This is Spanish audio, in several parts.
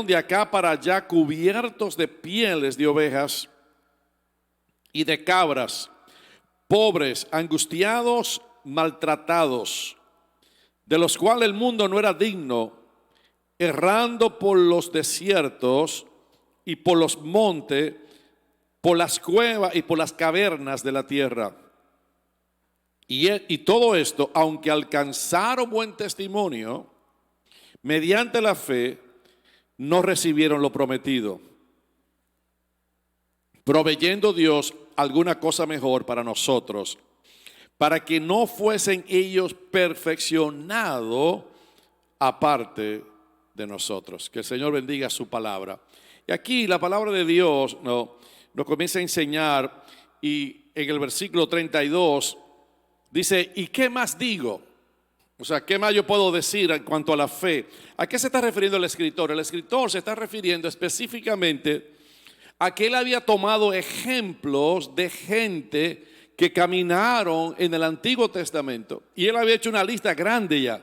de acá para allá cubiertos de pieles de ovejas y de cabras, pobres, angustiados, maltratados, de los cuales el mundo no era digno, errando por los desiertos y por los montes, por las cuevas y por las cavernas de la tierra. Y todo esto, aunque alcanzaron buen testimonio, mediante la fe, no recibieron lo prometido, proveyendo Dios alguna cosa mejor para nosotros, para que no fuesen ellos perfeccionados aparte de nosotros. Que el Señor bendiga su palabra. Y aquí la palabra de Dios nos comienza a enseñar, y en el versículo 32 dice, ¿y qué más digo? O sea, ¿qué más yo puedo decir en cuanto a la fe? ¿A qué se está refiriendo el escritor? El escritor se está refiriendo específicamente a que él había tomado ejemplos de gente que caminaron en el Antiguo Testamento. Y él había hecho una lista grande ya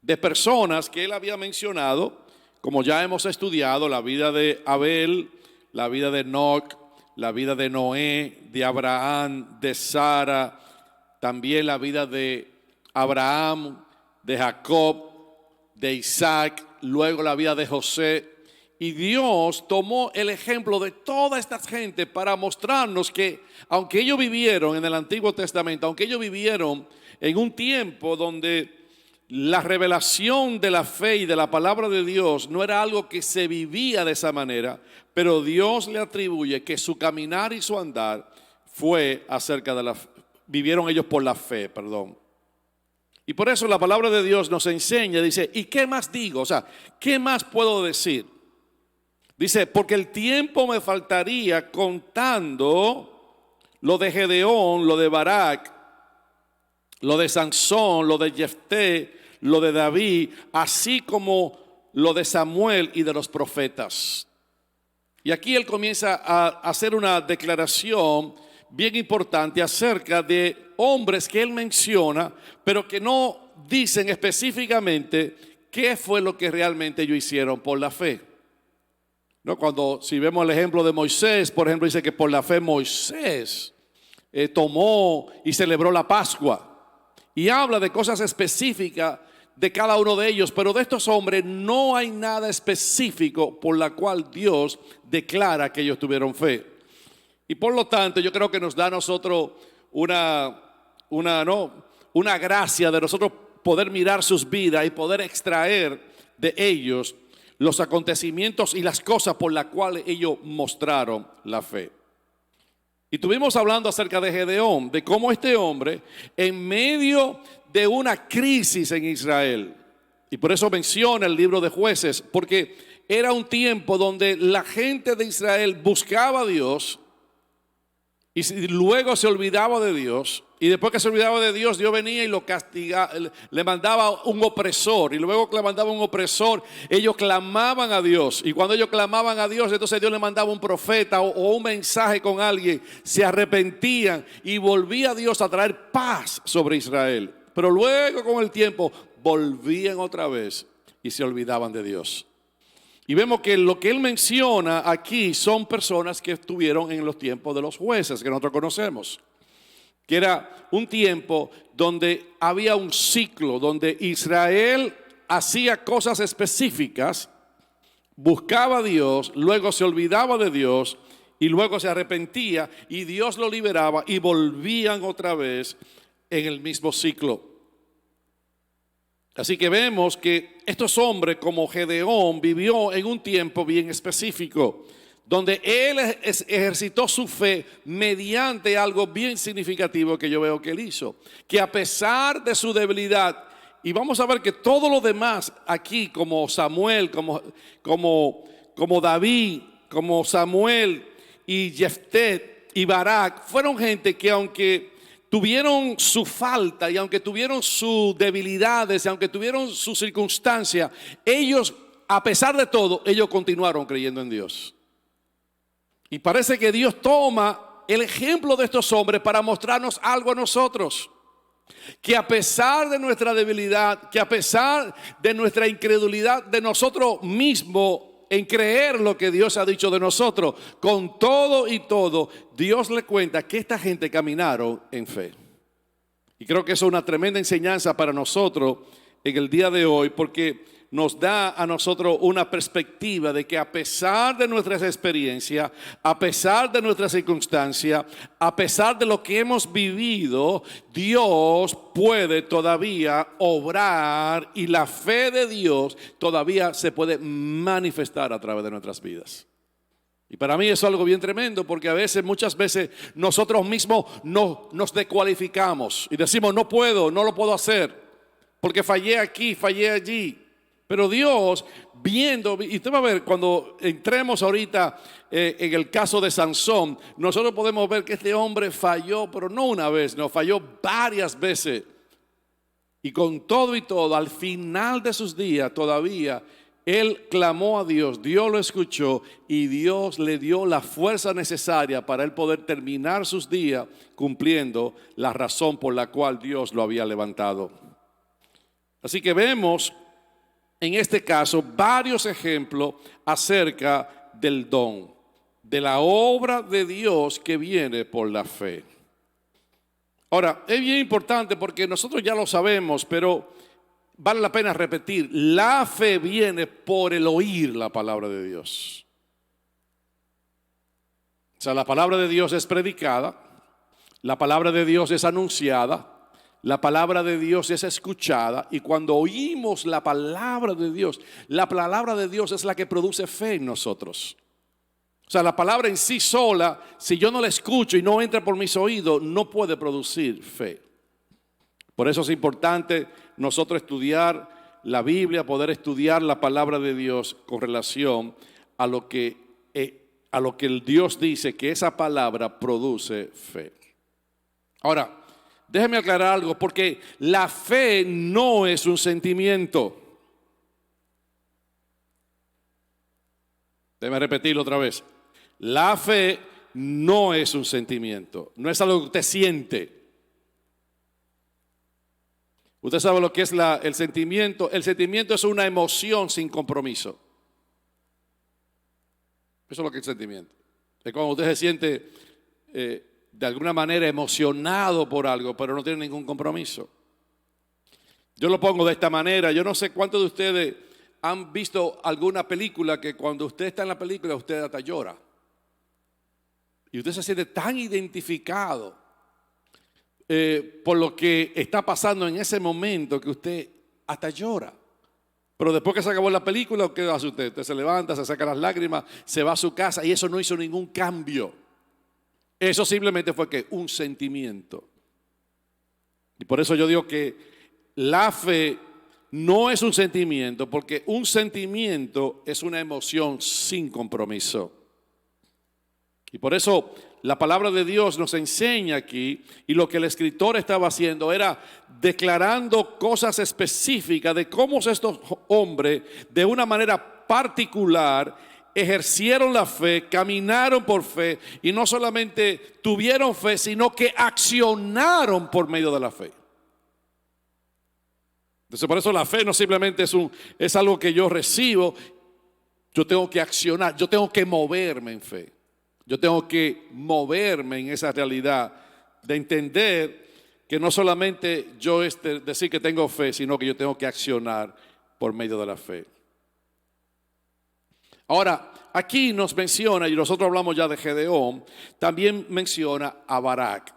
de personas que él había mencionado, como ya hemos estudiado, la vida de Abel, la vida de Enoc, la vida de Noé, de Abraham, de Sara, también la vida de Abraham, de Jacob, de Isaac, luego la vida de José. Y Dios tomó el ejemplo de toda esta gente para mostrarnos que aunque ellos vivieron en el Antiguo Testamento, aunque ellos vivieron en un tiempo donde la revelación de la fe y de la palabra de Dios no era algo que se vivía de esa manera, pero Dios le atribuye que su caminar y su andar fue acerca de la fe. Vivieron ellos por la fe, perdón. Y por eso la palabra de Dios nos enseña, dice, ¿y qué más digo? O sea, ¿qué más puedo decir? Dice, porque el tiempo me faltaría contando lo de Gedeón, lo de Barak, lo de Sansón, lo de Jefté, lo de David, así como lo de Samuel y de los profetas. Y aquí él comienza a hacer una declaración bien importante acerca de hombres que él menciona, pero que no dicen específicamente qué fue lo que realmente ellos hicieron por la fe. ¿No? Cuando si vemos el ejemplo de Moisés, por ejemplo, dice que por la fe Moisés tomó y celebró la Pascua. Y habla de cosas específicas de cada uno de ellos, pero de estos hombres no hay nada específico por la cual Dios declara que ellos tuvieron fe. Y por lo tanto, yo creo que nos da a nosotros una gracia de nosotros poder mirar sus vidas y poder extraer de ellos los acontecimientos y las cosas por las cuales ellos mostraron la fe. Y estuvimos hablando acerca de Gedeón, de cómo este hombre, en medio de una crisis en Israel, y por eso menciona el libro de Jueces, porque era un tiempo donde la gente de Israel buscaba a Dios y luego se olvidaba de Dios. Y después que se olvidaba de Dios, Dios venía y lo castigaba, le mandaba un opresor. Y luego que le mandaba un opresor, ellos clamaban a Dios. Y cuando ellos clamaban a Dios, entonces Dios le mandaba un profeta o un mensaje con alguien. Se arrepentían y volvía Dios a traer paz sobre Israel. Pero luego con el tiempo volvían otra vez y se olvidaban de Dios. Y vemos que lo que él menciona aquí son personas que estuvieron en los tiempos de los jueces que nosotros conocemos. Que era un tiempo donde había un ciclo, donde Israel hacía cosas específicas, buscaba a Dios, luego se olvidaba de Dios y luego se arrepentía y Dios lo liberaba y volvían otra vez en el mismo ciclo. Así que vemos que estos hombres como Gedeón vivió en un tiempo bien específico, donde él ejercitó su fe mediante algo bien significativo que yo veo que él hizo. Que a pesar de su debilidad, y vamos a ver que todos los demás aquí, como Samuel, como David, como Samuel y Jefté y Barak, fueron gente que aunque tuvieron su falta y aunque tuvieron sus debilidades y aunque tuvieron sus circunstancias, ellos, a pesar de todo, ellos continuaron creyendo en Dios. Y parece que Dios toma el ejemplo de estos hombres para mostrarnos algo a nosotros. Que a pesar de nuestra debilidad, que a pesar de nuestra incredulidad de nosotros mismos en creer lo que Dios ha dicho de nosotros, con todo y todo, Dios le cuenta que esta gente caminaron en fe. Y creo que eso es una tremenda enseñanza para nosotros en el día de hoy, porque nos da a nosotros una perspectiva de que a pesar de nuestras experiencias, a pesar de nuestras circunstancias, a pesar de lo que hemos vivido, Dios puede todavía obrar y la fe de Dios todavía se puede manifestar a través de nuestras vidas. Y para mí eso es algo bien tremendo, porque muchas veces nosotros mismos nos descualificamos y decimos no puedo, no lo puedo hacer, porque fallé aquí, fallé allí. Pero Dios, viendo, y usted va a ver, cuando entremos ahorita en el caso de Sansón, nosotros podemos ver que este hombre falló, pero no una vez, no, falló varias veces. Y con todo y todo, al final de sus días todavía, él clamó a Dios, Dios lo escuchó y Dios le dio la fuerza necesaria para él poder terminar sus días cumpliendo la razón por la cual Dios lo había levantado. Así que vemos en este caso varios ejemplos acerca del don, de la obra de Dios que viene por la fe. Ahora, es bien importante porque nosotros ya lo sabemos, pero vale la pena repetir, la fe viene por el oír la palabra de Dios. O sea, la palabra de Dios es predicada, la palabra de Dios es anunciada, la palabra de Dios es escuchada, y cuando oímos la palabra de Dios es la que produce fe en nosotros. O sea, la palabra en sí sola, si yo no la escucho y no entra por mis oídos, no puede producir fe. Por eso es importante nosotros estudiar la Biblia, poder estudiar la palabra de Dios con relación a lo que el Dios dice que esa palabra produce fe. Ahora, déjeme aclarar algo, porque la fe no es un sentimiento. Déjeme repetirlo otra vez. La fe no es un sentimiento, no es algo que usted siente. Usted sabe lo que es el sentimiento. El sentimiento es una emoción sin compromiso. Eso es lo que es el sentimiento. Es cuando usted se siente de alguna manera emocionado por algo, pero no tiene ningún compromiso. Yo lo pongo de esta manera. Yo no sé cuántos de ustedes han visto alguna película que cuando usted está en la película usted hasta llora. Y usted se siente tan identificado por lo que está pasando en ese momento que usted hasta llora. Pero después que se acabó la película, ¿qué hace usted? Usted se levanta, se saca las lágrimas, se va a su casa y eso no hizo ningún cambio. Eso simplemente fue que un sentimiento. Y por eso yo digo que la fe no es un sentimiento, porque un sentimiento es una emoción sin compromiso. Y por eso la palabra de Dios nos enseña aquí, y lo que el escritor estaba haciendo era declarando cosas específicas de cómo estos hombres, de una manera particular, ejercieron la fe, caminaron por fe, y no solamente tuvieron fe, sino que accionaron por medio de la fe. Entonces, por eso la fe no simplemente es algo que yo recibo, yo tengo que accionar, yo tengo que moverme en fe. Yo tengo que moverme en esa realidad de entender que no solamente yo decir que tengo fe, sino que yo tengo que accionar por medio de la fe. Ahora, aquí nos menciona, y nosotros hablamos ya de Gedeón, también menciona a Barak.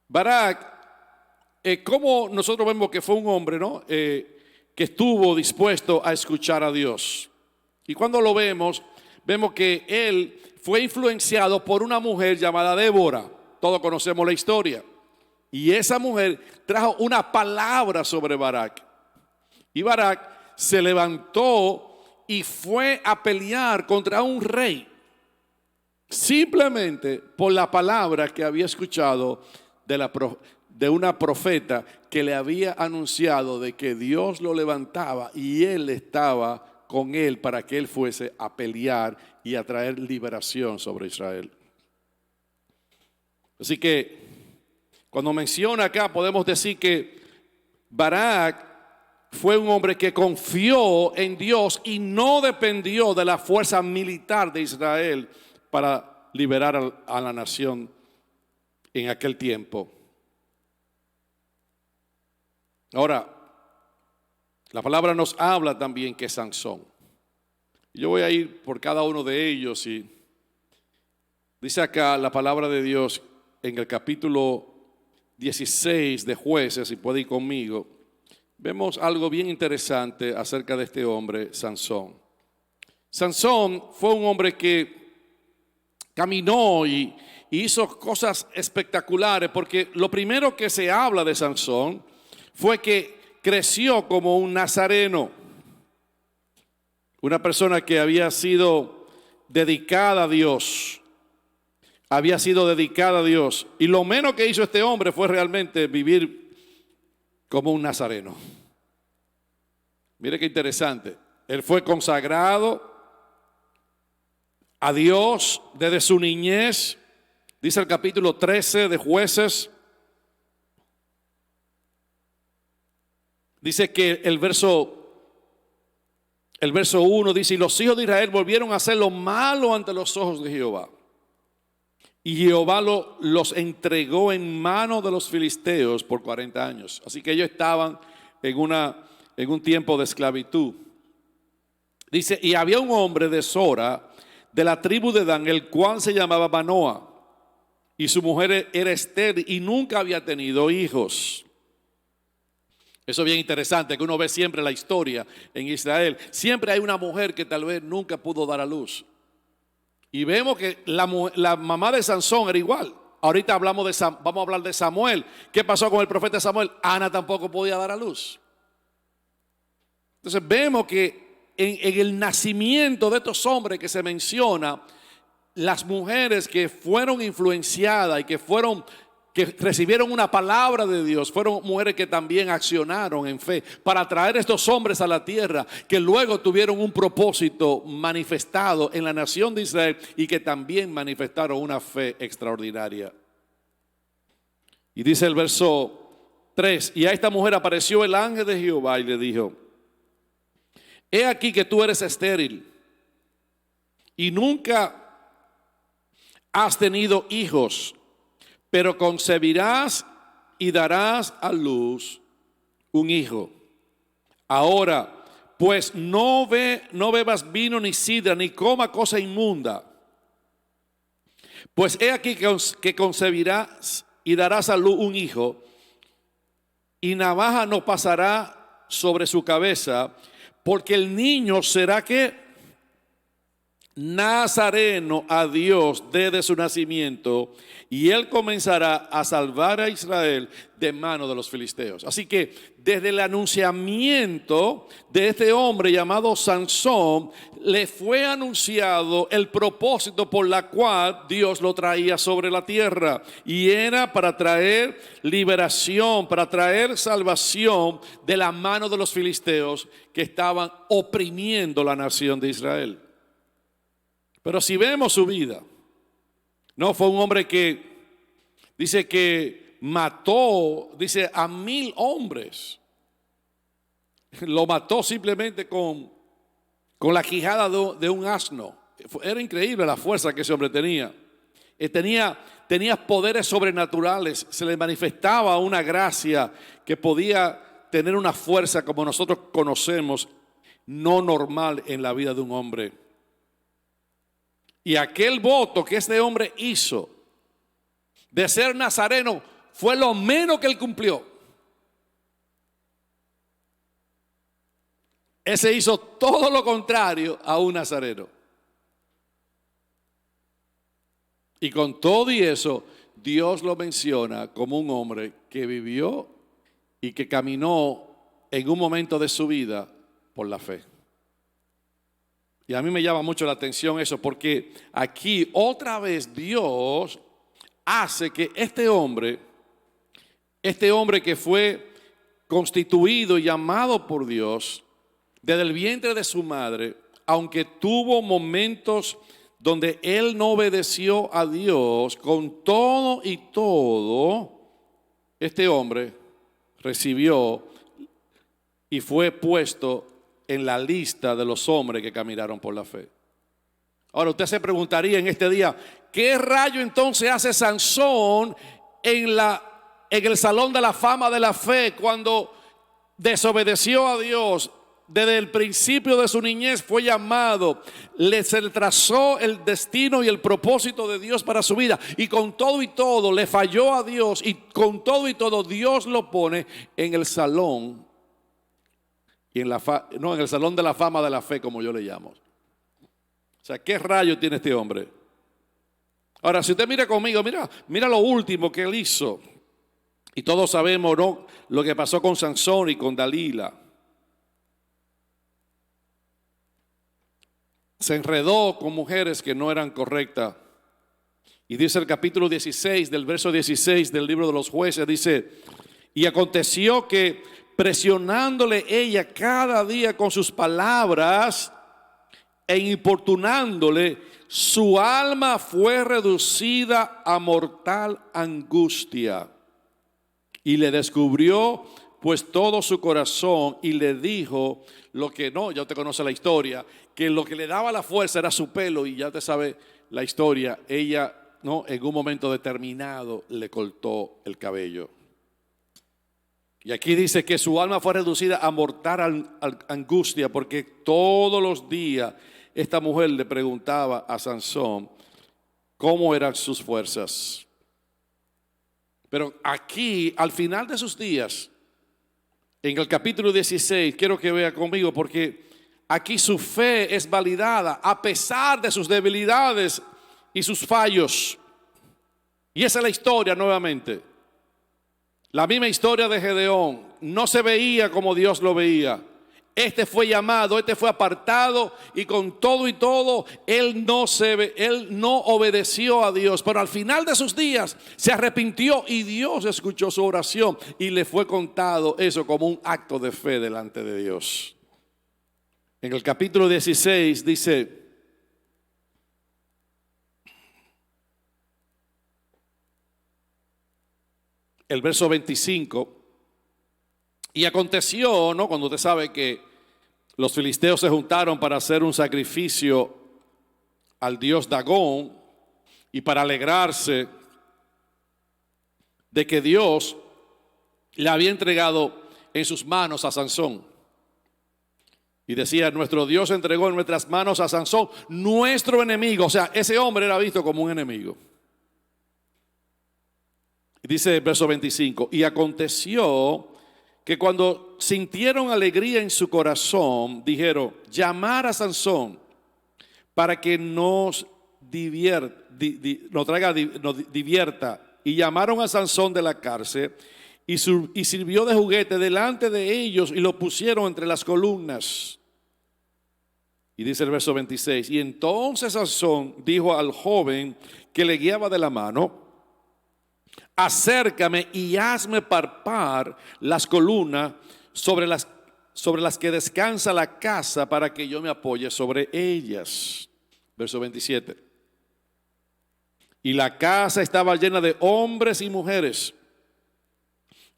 Barak, como nosotros vemos que fue un hombre, ¿no? Que estuvo dispuesto a escuchar a Dios. Y cuando lo vemos que él fue influenciado por una mujer llamada Débora. Todos conocemos la historia. Y esa mujer trajo una palabra sobre Barak. Y Barak se levantó y fue a pelear contra un rey. Simplemente por la palabra que había escuchado de una profeta que le había anunciado de que Dios lo levantaba y él estaba con él para que él fuese a pelear y a traer liberación sobre Israel. Así que Cuando menciona acá, podemos decir que Barak fue un hombre que confió en Dios y no dependió de la fuerza militar de Israel para liberar a la nación en aquel tiempo. Ahora, la palabra nos habla también que Sansón. Yo voy a ir por cada uno de ellos y dice acá la palabra de Dios en el capítulo 16 de Jueces, si puede ir conmigo. Vemos algo bien interesante acerca de este hombre, Sansón. Sansón fue un hombre que caminó y hizo cosas espectaculares, porque lo primero que se habla de Sansón fue que creció como un nazareno, una persona que había sido dedicada a Dios, y lo menos que hizo este hombre fue realmente vivir como un nazareno. Mire qué interesante, él fue consagrado a Dios desde su niñez. Dice el capítulo 13 de Jueces, dice que el verso 1 dice: y los hijos de Israel volvieron a hacer lo malo ante los ojos de Jehová. Y Jehová los entregó en manos de los filisteos por 40 años. Así que ellos estaban en un tiempo de esclavitud. Dice, y había un hombre de Sora, de la tribu de Dan, el cual se llamaba Manoa. Y su mujer era estéril y nunca había tenido hijos. Eso es bien interesante, que uno ve siempre la historia en Israel. Siempre hay una mujer que tal vez nunca pudo dar a luz. Y vemos que la mamá de Sansón era igual. Ahorita vamos a hablar de Samuel. ¿Qué pasó con el profeta Samuel? Ana tampoco podía dar a luz. Entonces vemos que en el nacimiento de estos hombres que se menciona, las mujeres que fueron influenciadas y que recibieron una palabra de Dios, fueron mujeres que también accionaron en fe para traer estos hombres a la tierra, que luego tuvieron un propósito manifestado en la nación de Israel y que también manifestaron una fe extraordinaria. Y dice el verso 3, y a esta mujer apareció el ángel de Jehová y le dijo: he aquí que tú eres estéril y nunca has tenido hijos, pero concebirás y darás a luz un hijo. Ahora, pues no bebas vino ni sidra, ni coma cosa inmunda. Pues he aquí que concebirás y darás a luz un hijo, y navaja no pasará sobre su cabeza, porque el niño será que nazareno a Dios desde su nacimiento, y él comenzará a salvar a Israel de mano de los filisteos. Así que desde el anunciamiento de este hombre llamado Sansón, le fue anunciado el propósito por la cual Dios lo traía sobre la tierra, y era para traer liberación, para traer salvación de la mano de los filisteos que estaban oprimiendo la nación de Israel. Pero si vemos su vida, no fue un hombre que dice que mató, dice, a 1000 hombres. Lo mató simplemente con la quijada de un asno. Era increíble la fuerza que ese hombre tenía. Tenía poderes sobrenaturales. Se le manifestaba una gracia que podía tener una fuerza como nosotros conocemos, no normal en la vida de un hombre. Y aquel voto que este hombre hizo de ser nazareno fue lo menos que él cumplió. Ese hizo todo lo contrario a un nazareno. Y con todo y eso, Dios lo menciona como un hombre que vivió y que caminó en un momento de su vida por la fe. Y a mí me llama mucho la atención eso, porque aquí otra vez Dios hace que este hombre que fue constituido y llamado por Dios desde el vientre de su madre, aunque tuvo momentos donde él no obedeció a Dios, con todo y todo, este hombre recibió y fue puesto en la lista de los hombres que caminaron por la fe. Ahora usted se preguntaría en este día, ¿qué rayo entonces hace Sansón en el salón de la fama de la fe cuando desobedeció a Dios? Desde el principio de su niñez fue llamado, se le trazó el destino y el propósito de Dios para su vida, y con todo y todo le falló a Dios, y con todo y todo Dios lo pone en el salón, y en el salón de la fama de la fe, como yo le llamo. O sea, ¿qué rayo tiene este hombre? Ahora, si usted mira conmigo, mira lo último que él hizo, y todos sabemos, ¿no?, lo que pasó con Sansón y con Dalila. Se enredó con mujeres que no eran correctas. Y dice el capítulo 16, del verso 16 del libro de los Jueces, dice: y aconteció que presionándole ella cada día con sus palabras e importunándole, su alma fue reducida a mortal angustia. Y le descubrió pues todo su corazón y le dijo lo que no, ya usted conoce la historia, que lo que le daba la fuerza era su pelo, y ya usted sabe la historia. Ella, no, en un momento determinado le cortó el cabello. Y aquí dice que su alma fue reducida a mortal angustia, porque todos los días esta mujer le preguntaba a Sansón cómo eran sus fuerzas. Pero aquí, al final de sus días, en el capítulo 16, quiero que vea conmigo, porque aquí su fe es validada a pesar de sus debilidades y sus fallos. Y esa es la historia nuevamente. La misma historia de Gedeón. No se veía como Dios lo veía. Este fue llamado, este fue apartado, y con todo y todo, él no obedeció a Dios. Pero al final de sus días se arrepintió y Dios escuchó su oración y le fue contado eso como un acto de fe delante de Dios. En el capítulo 16 dice: el verso 25, y aconteció, ¿no?, cuando usted sabe que los filisteos se juntaron para hacer un sacrificio al dios Dagón y para alegrarse de que Dios le había entregado en sus manos a Sansón. Y decía: nuestro Dios entregó en nuestras manos a Sansón, nuestro enemigo. O sea, ese hombre era visto como un enemigo. Y dice el verso 25, y aconteció que cuando sintieron alegría en su corazón, dijeron: llamar a Sansón para que nos divierta. Y llamaron a Sansón de la cárcel y sirvió de juguete delante de ellos y lo pusieron entre las columnas. Y dice el verso 26, y entonces Sansón dijo al joven que le guiaba de la mano: acércame y hazme palpar las columnas sobre las que descansa la casa, para que yo me apoye sobre ellas. Verso 27. Y la casa estaba llena de hombres y mujeres,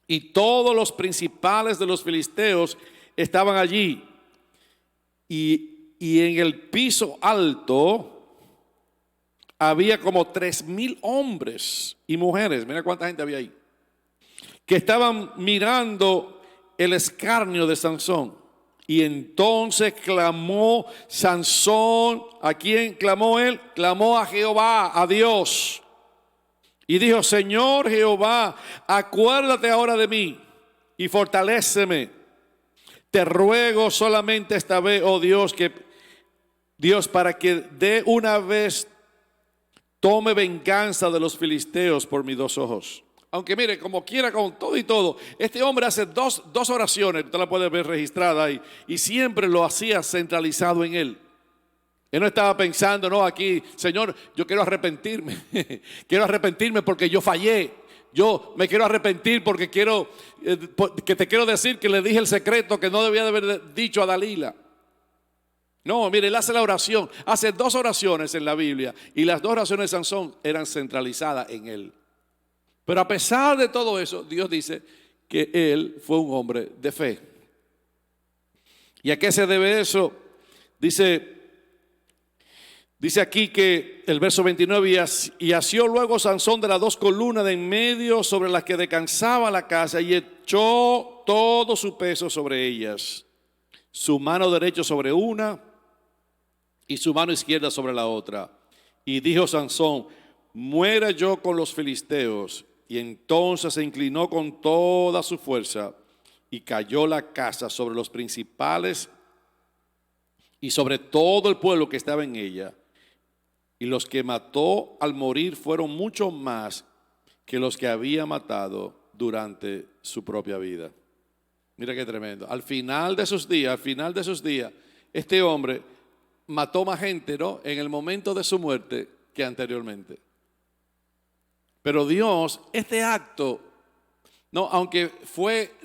y todos los principales de los filisteos estaban allí. Y en el piso alto había como 3,000 hombres y mujeres. Mira cuánta gente había ahí, que estaban mirando el escarnio de Sansón. Y entonces clamó Sansón. ¿A quién clamó él? Clamó a Jehová, a Dios. Y dijo: Señor Jehová, acuérdate ahora de mí y fortaléceme. Te ruego solamente esta vez, oh Dios, para que de una vez tome venganza de los filisteos por mis 2 ojos. Aunque mire, como quiera, con todo y todo, este hombre hace dos oraciones, usted la puede ver registrada ahí, y siempre lo hacía centralizado en él. Él no estaba pensando, no, aquí, Señor, yo quiero arrepentirme, quiero arrepentirme porque yo fallé. Yo me quiero arrepentir porque que te quiero decir que le dije el secreto que no debía de haber dicho a Dalila. No, mire, él hace la oración, hace 2 oraciones en la Biblia, y las 2 oraciones de Sansón eran centralizadas en él. Pero a pesar de todo eso, Dios dice que él fue un hombre de fe. ¿Y a qué se debe eso? Dice aquí que el verso 29, y asió luego Sansón de las dos columnas de en medio sobre las que descansaba la casa y echó todo su peso sobre ellas, su mano derecha sobre una y su mano izquierda sobre la otra. Y dijo Sansón, muera yo con los filisteos. Y entonces se inclinó con toda su fuerza y cayó la casa sobre los principales y sobre todo el pueblo que estaba en ella. Y los que mató al morir fueron mucho más que los que había matado durante su propia vida. Mira qué tremendo. Al final de esos días, este hombre mató más gente, ¿no?, en el momento de su muerte que anteriormente. Pero Dios, este acto, no, aunque fue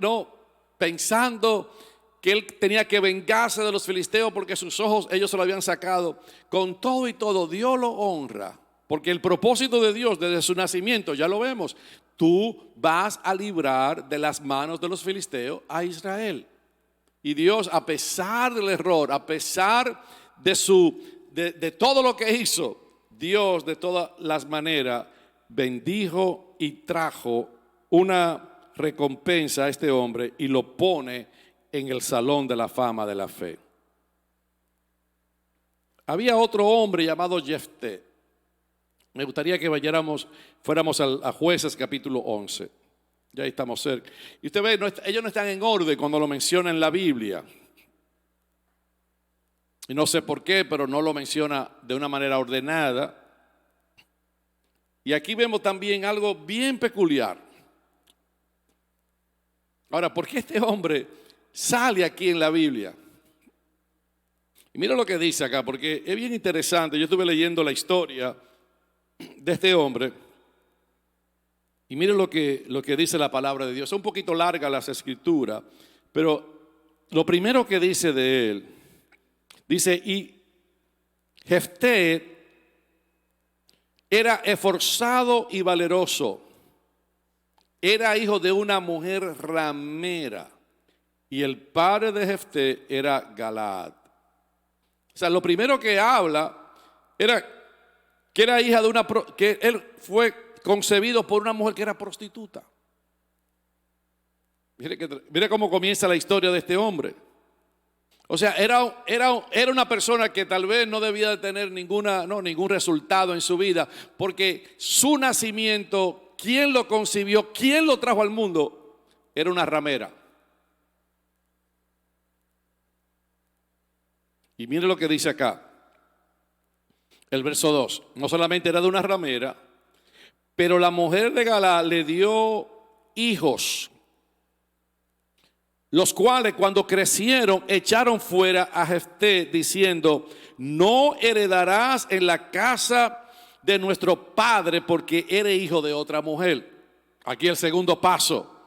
pensando que él tenía que vengarse de los filisteos porque sus ojos ellos se lo habían sacado, con todo y todo Dios lo honra, porque el propósito de Dios desde su nacimiento, ya lo vemos, tú vas a librar de las manos de los filisteos a Israel. Y Dios, a pesar del error, a pesar de todo lo que hizo, Dios de todas las maneras bendijo y trajo una recompensa a este hombre y lo pone en el salón de la fama de la fe. Había otro hombre llamado Jefté. Me gustaría que fuéramos a Jueces capítulo 11. Ya estamos cerca. Y usted ve, ellos no están en orden cuando lo menciona en la Biblia. Y no sé por qué, pero no lo menciona de una manera ordenada. Y aquí vemos también algo bien peculiar. Ahora, ¿por qué este hombre sale aquí en la Biblia? Y mira lo que dice acá, porque es bien interesante. Yo estuve leyendo la historia de este hombre. Y mire lo que dice la palabra de Dios. Es un poquito larga las escrituras, pero lo primero que dice de él, dice, y Jefté era esforzado y valeroso. Era hijo de una mujer ramera. Y el padre de Jefté era Galaad. O sea, lo primero que habla era que era hija de que él fue concebido por una mujer que era prostituta. Mire cómo comienza la historia de este hombre. O sea, era una persona que tal vez no debía de tener ningún resultado en su vida, porque su nacimiento, quien lo concibió, quien lo trajo al mundo, era una ramera. Y mire lo que dice acá, el verso 2. No solamente era de una ramera, pero la mujer de Galaad le dio hijos, los cuales cuando crecieron echaron fuera a Jefté diciendo, no heredarás en la casa de nuestro padre porque eres hijo de otra mujer. Aquí el segundo paso.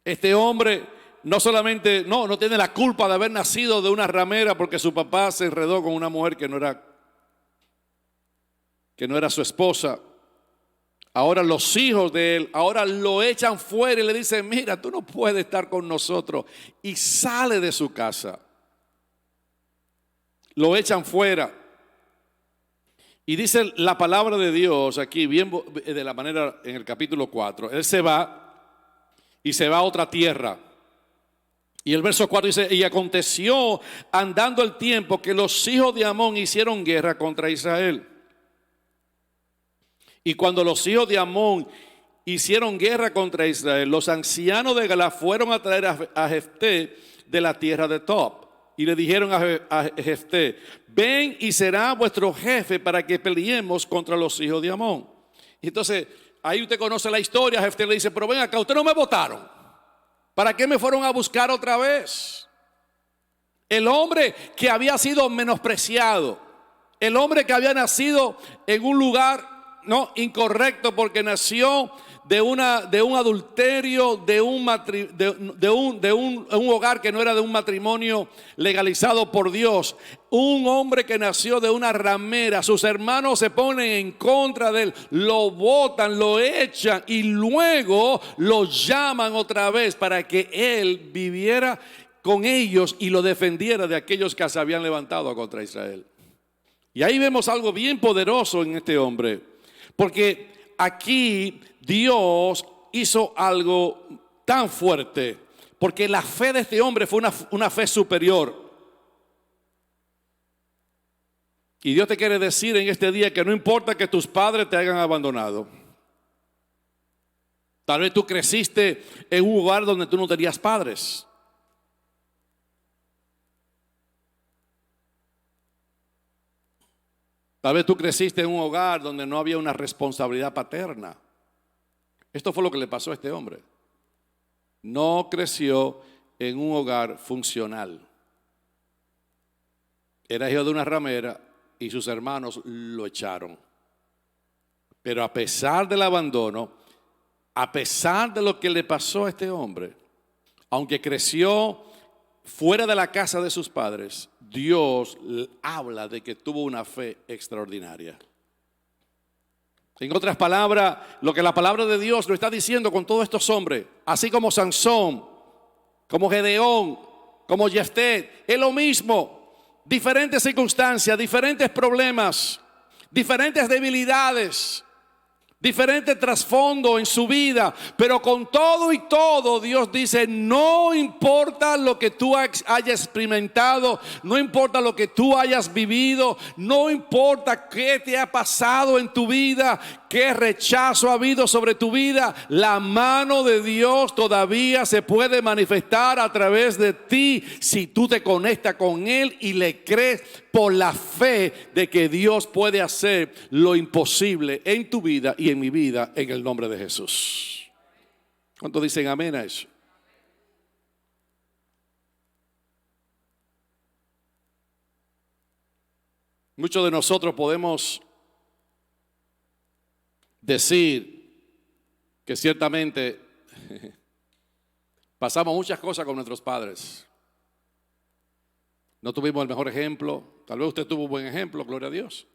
Este hombre no solamente no tiene la culpa de haber nacido de una ramera porque su papá se enredó con una mujer que no era su esposa. Ahora los hijos de él, ahora lo echan fuera y le dicen, mira, tú no puedes estar con nosotros. Y sale de su casa. Lo echan fuera. Y dice la palabra de Dios aquí, bien de la manera en el capítulo 4. Él se va y se va a otra tierra. Y el verso 4 dice, y aconteció andando el tiempo que los hijos de Amón hicieron guerra contra Israel. Y cuando los hijos de Amón hicieron guerra contra Israel, los ancianos de Galaad fueron a traer a Jefté de la tierra de Tob. Y le dijeron a Jefté, ven y será vuestro jefe para que peleemos contra los hijos de Amón. Y entonces, ahí usted conoce la historia. Jefté le dice, pero ven acá, ustedes no me votaron. ¿Para qué me fueron a buscar otra vez? El hombre que había sido menospreciado, el hombre que había nacido en un lugar incorrecto porque nació de un adulterio, de un hogar que no era de un matrimonio legalizado por Dios. Un hombre que nació de una ramera, sus hermanos se ponen en contra de él, lo botan, lo echan y luego lo llaman otra vez para que él viviera con ellos y lo defendiera de aquellos que se habían levantado contra Israel. Y ahí vemos algo bien poderoso en este hombre, porque aquí Dios hizo algo tan fuerte, porque la fe de este hombre fue una fe superior. Y Dios te quiere decir en este día que no importa que tus padres te hayan abandonado. Tal vez tú creciste en un lugar donde tú no tenías padres. Tal vez tú creciste en un hogar donde no había una responsabilidad paterna. Esto fue lo que le pasó a este hombre. No creció en un hogar funcional. Era hijo de una ramera y sus hermanos lo echaron. Pero a pesar del abandono, a pesar de lo que le pasó a este hombre, aunque creció fuera de la casa de sus padres, Dios habla de que tuvo una fe extraordinaria. En otras palabras, lo que la palabra de Dios lo está diciendo con todos estos hombres, así como Sansón, como Gedeón, como Jefté, es lo mismo. Diferentes circunstancias, diferentes problemas, diferentes debilidades, diferente trasfondo en su vida, pero con todo y todo Dios dice: no importa lo que tú hayas experimentado, no importa lo que tú hayas vivido, no importa qué te ha pasado en tu vida, qué rechazo ha habido sobre tu vida, la mano de Dios todavía se puede manifestar a través de ti si tú te conectas con Él y le crees por la fe de que Dios puede hacer lo imposible en tu vida y en mi vida, en el nombre de Jesús. ¿Cuántos dicen amén a eso? Muchos de nosotros podemos decir que ciertamente pasamos muchas cosas con nuestros padres. No tuvimos el mejor ejemplo. Tal vez usted tuvo un buen ejemplo, gloria a Dios.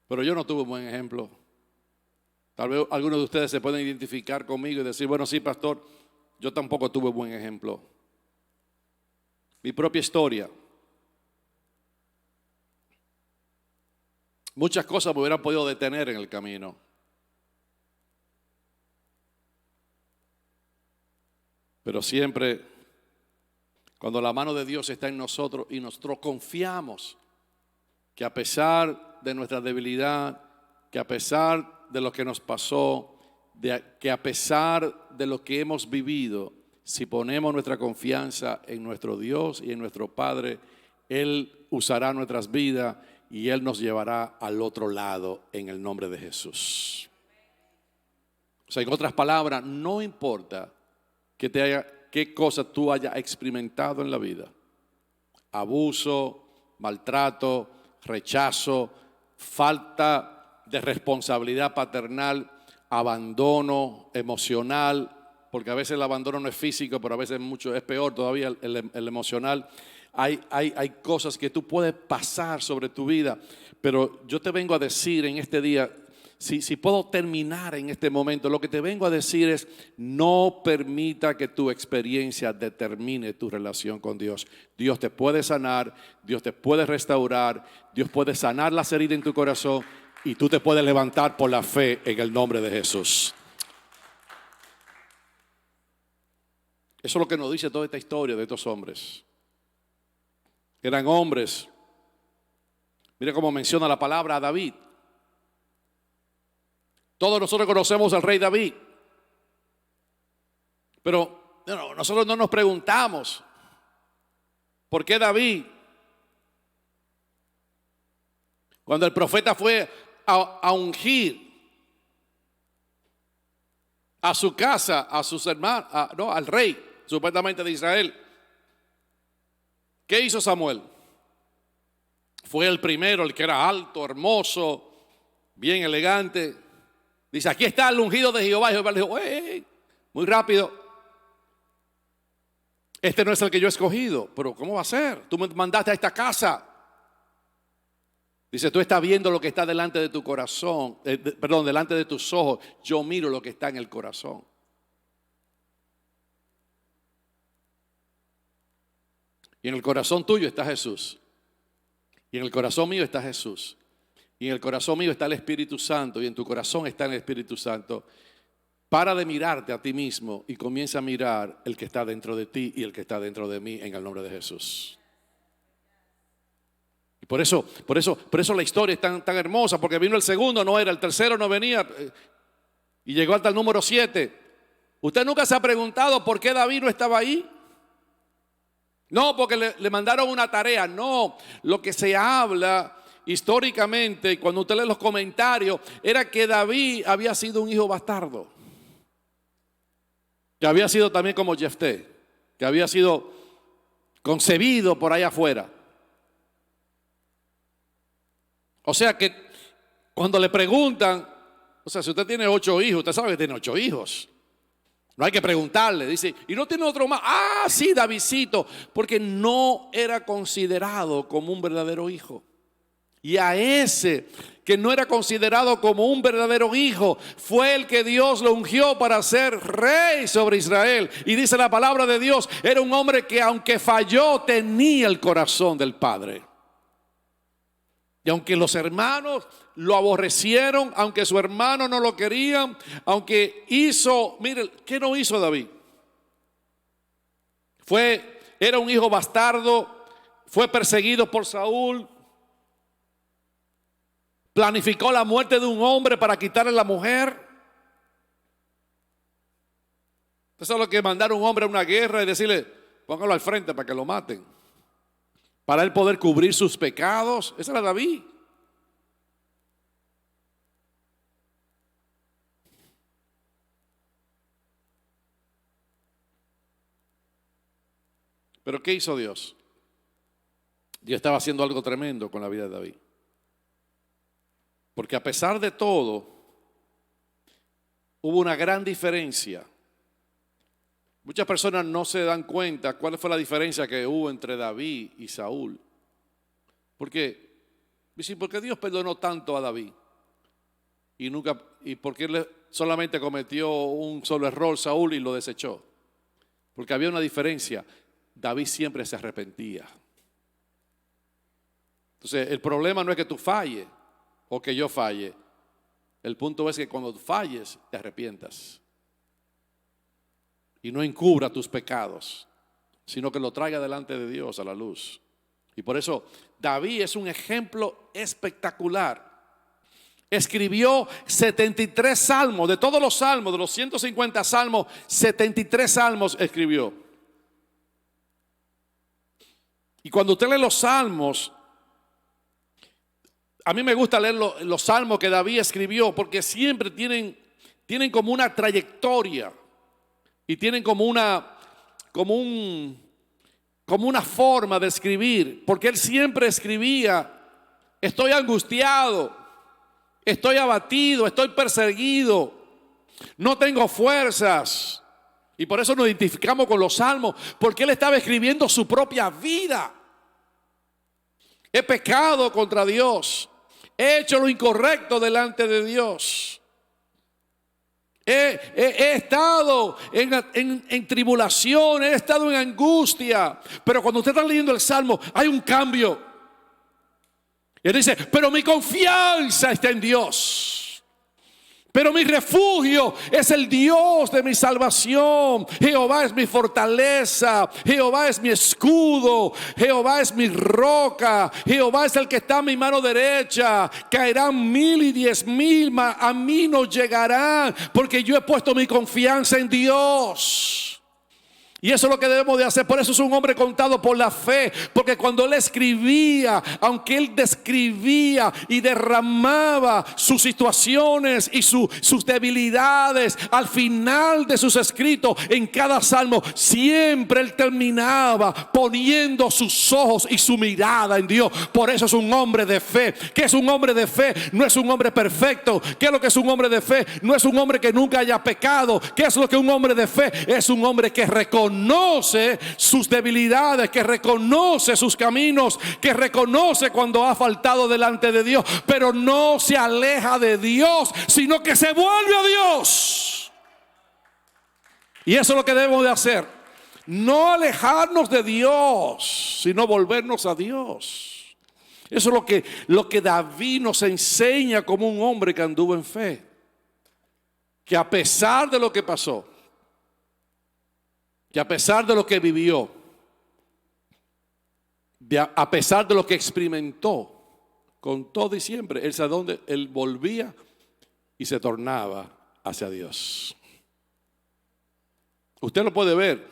Pero yo no tuve un buen ejemplo. Tal vez algunos de ustedes se pueden identificar conmigo y decir: bueno, sí, pastor, yo tampoco tuve un buen ejemplo. Mi propia historia. Muchas cosas me hubieran podido detener en el camino. Pero siempre, cuando la mano de Dios está en nosotros y nosotros confiamos que a pesar de nuestra debilidad, que a pesar de lo que nos pasó, que a pesar de lo que hemos vivido, si ponemos nuestra confianza en nuestro Dios y en nuestro Padre, Él usará nuestras vidas y Él nos llevará al otro lado en el nombre de Jesús. O sea, en otras palabras, no importa qué cosa tú hayas experimentado en la vida: abuso, maltrato, rechazo, falta de responsabilidad paternal, abandono emocional, porque a veces el abandono no es físico, pero a veces es peor todavía el emocional. Hay cosas que tú puedes pasar sobre tu vida, pero yo te vengo a decir en este día, si puedo terminar en este momento, lo que te vengo a decir es: no permita que tu experiencia determine tu relación con Dios. Dios te puede sanar, Dios te puede restaurar, Dios puede sanar las heridas en tu corazón y tú te puedes levantar por la fe en el nombre de Jesús. Eso es lo que nos dice toda esta historia de estos hombres. Eran hombres. Mira cómo menciona la palabra a David. Todos nosotros conocemos al rey David, pero nosotros no nos preguntamos por qué David, cuando el profeta fue a ungir a su casa, a sus hermanos, al rey supuestamente de Israel, ¿qué hizo Samuel? Fue el primero, el que era alto, hermoso, bien elegante. Dice, aquí está el ungido de Jehová. Y Jehová le dijo, muy rápido. Este no es el que yo he escogido. Pero ¿cómo va a ser? Tú me mandaste a esta casa. Dice, tú estás viendo lo que está delante de tu corazón. Delante de tus ojos. Yo miro lo que está en el corazón. Y en el corazón tuyo está Jesús. Y en el corazón mío está Jesús. Y en el corazón mío está el Espíritu Santo. Y en tu corazón está el Espíritu Santo. Para de mirarte a ti mismo y comienza a mirar el que está dentro de ti y el que está dentro de mí en el nombre de Jesús. Y por eso la historia es tan hermosa, porque vino el segundo, no era, el tercero no venía y llegó hasta el número 7. ¿Usted nunca se ha preguntado por qué David no estaba ahí? No, porque le mandaron una tarea. No, lo que se habla históricamente, cuando usted lee los comentarios, era que David había sido un hijo bastardo. Que había sido también como Jefté, que había sido concebido por allá afuera. O sea que cuando le preguntan, o sea, si usted tiene 8 hijos, usted sabe que tiene 8 hijos. No hay que preguntarle, dice, ¿y no tiene otro más? Ah, sí, Davidcito, porque no era considerado como un verdadero hijo. Y a ese que no era considerado como un verdadero hijo, fue el que Dios lo ungió para ser rey sobre Israel. Y dice la palabra de Dios, era un hombre que aunque falló, tenía el corazón del Padre. Y aunque los hermanos lo aborrecieron, aunque su hermano no lo querían, aunque hizo, mire, ¿qué no hizo David? Era un hijo bastardo, fue perseguido por Saúl, planificó la muerte de un hombre para quitarle la mujer. Eso es lo que mandar a un hombre a una guerra y decirle, póngalo al frente para que lo maten. Para él poder cubrir sus pecados. Ese era David. Pero ¿qué hizo Dios? Dios estaba haciendo algo tremendo con la vida de David. Porque a pesar de todo, hubo una gran diferencia. Muchas personas no se dan cuenta cuál fue la diferencia que hubo entre David y Saúl. ¿Por qué? Porque Dios perdonó tanto a David. Y porque él solamente cometió un solo error, Saúl, y lo desechó. Porque había una diferencia. David siempre se arrepentía. Entonces, el problema no es que tú falles o que yo falle. El punto es que cuando falles, te arrepientas. Y no encubra tus pecados, sino que lo traiga delante de Dios a la luz. Y por eso David es un ejemplo espectacular. Escribió 73 salmos, de todos los salmos, de los 150 salmos, 73 salmos escribió. Y cuando usted lee los salmos, a mí me gusta leer los salmos que David escribió, porque siempre tienen como una trayectoria y tienen como una forma de escribir, porque él siempre escribía: estoy angustiado, estoy abatido, estoy perseguido, no tengo fuerzas. Y por eso nos identificamos con los salmos, porque él estaba escribiendo su propia vida. He pecado contra Dios, he hecho lo incorrecto delante de Dios. He estado en tribulación, he estado en angustia. Pero cuando usted está leyendo el Salmo, hay un cambio. Y él dice: pero mi confianza está en Dios. Pero mi refugio es el Dios de mi salvación. Jehová es mi fortaleza. Jehová es mi escudo. Jehová es mi roca. Jehová es el que está a mi mano derecha. Caerán 1000 y 10,000, mas a mí no llegarán, porque yo he puesto mi confianza en Dios. Y eso es lo que debemos de hacer. Por eso es un hombre contado por la fe. Porque cuando él escribía, aunque él describía y derramaba sus situaciones y sus debilidades, al final de sus escritos, en cada salmo, siempre él terminaba poniendo sus ojos y su mirada en Dios. Por eso es un hombre de fe. ¿Qué es un hombre de fe? No es un hombre perfecto. ¿Qué es lo que es un hombre de fe? No es un hombre que nunca haya pecado. ¿Qué es lo que un hombre de fe? Es un hombre que reconoce sus debilidades, que reconoce sus caminos, que reconoce cuando ha faltado delante de Dios, pero no se aleja de Dios, sino que se vuelve a Dios. Y eso es lo que debemos de hacer. No alejarnos de Dios, sino volvernos a Dios. Eso es lo que David nos enseña como un hombre que anduvo en fe. Que a pesar de lo que pasó, que a pesar de lo que vivió, a pesar de lo que experimentó, con todo y siempre, él sabe dónde, él volvía y se tornaba hacia Dios. Usted lo puede ver.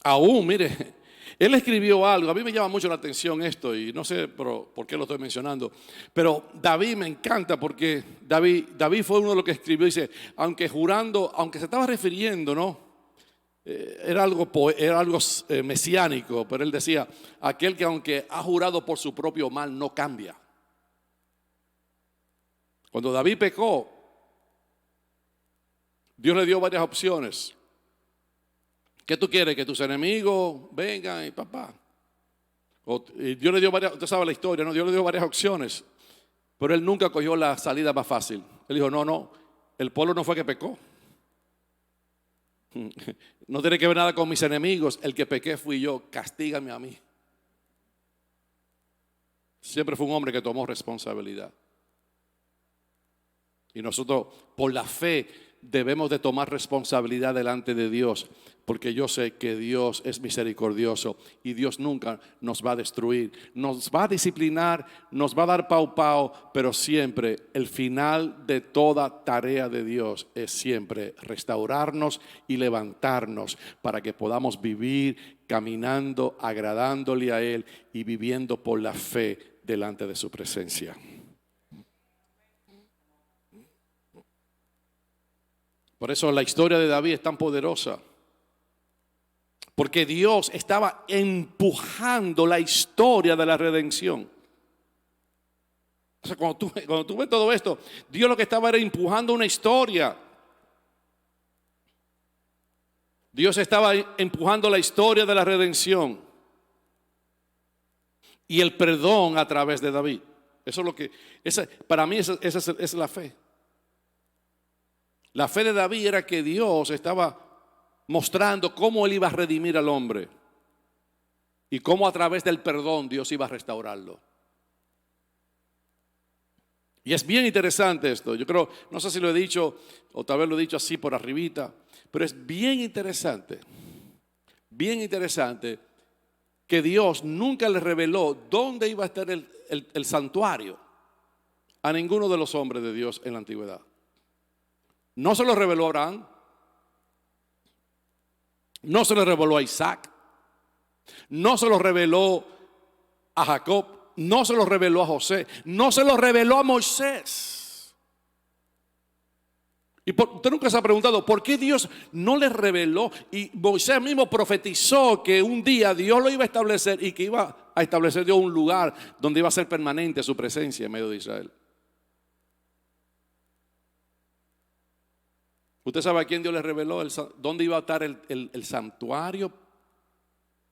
Aún, mire, él escribió algo, a mí me llama mucho la atención esto y no sé por qué lo estoy mencionando, pero David me encanta porque David fue uno de los que escribió, dice, aunque se estaba refiriendo, ¿no? Era algo mesiánico, pero él decía, aquel que aunque ha jurado por su propio mal no cambia. Cuando David pecó, Dios le dio varias opciones. ¿Qué tú quieres? Que tus enemigos vengan y papá. Y Dios le dio varias, usted sabe la historia, ¿no? Dios le dio varias opciones, pero él nunca cogió la salida más fácil. Él dijo, no, el pueblo no fue que pecó. No tiene que ver nada con mis enemigos, el que pequé fui yo, castígame a mí. Siempre fue un hombre que tomó responsabilidad. Y nosotros, por la fe, debemos de tomar responsabilidad delante de Dios, porque yo sé que Dios es misericordioso y Dios nunca nos va a destruir, nos va a disciplinar, nos va a dar pau, pero siempre el final de toda tarea de Dios es siempre restaurarnos y levantarnos para que podamos vivir caminando, agradándole a Él y viviendo por la fe delante de su presencia. Por eso la historia de David es tan poderosa. Porque Dios estaba empujando la historia de la redención. O sea, cuando tú ves todo esto, Dios lo que estaba era empujando una historia. Dios estaba empujando la historia de la redención. Y el perdón a través de David. Eso es lo que, para mí esa es la fe. La fe de David era que Dios estaba mostrando cómo él iba a redimir al hombre y cómo a través del perdón Dios iba a restaurarlo. Y es bien interesante esto. Yo creo, no sé si lo he dicho o tal vez lo he dicho así por arribita, pero es bien interesante que Dios nunca le reveló dónde iba a estar el santuario a ninguno de los hombres de Dios en la antigüedad. No se lo reveló a Abraham, no se lo reveló a Isaac, no se lo reveló a Jacob, no se lo reveló a José, no se lo reveló a Moisés. Y usted nunca se ha preguntado por qué Dios no le reveló. Y Moisés mismo profetizó que un día Dios lo iba a establecer y que iba a establecer Dios un lugar donde iba a ser permanente su presencia en medio de Israel. ¿Usted sabe a quién Dios le reveló dónde iba a estar el santuario?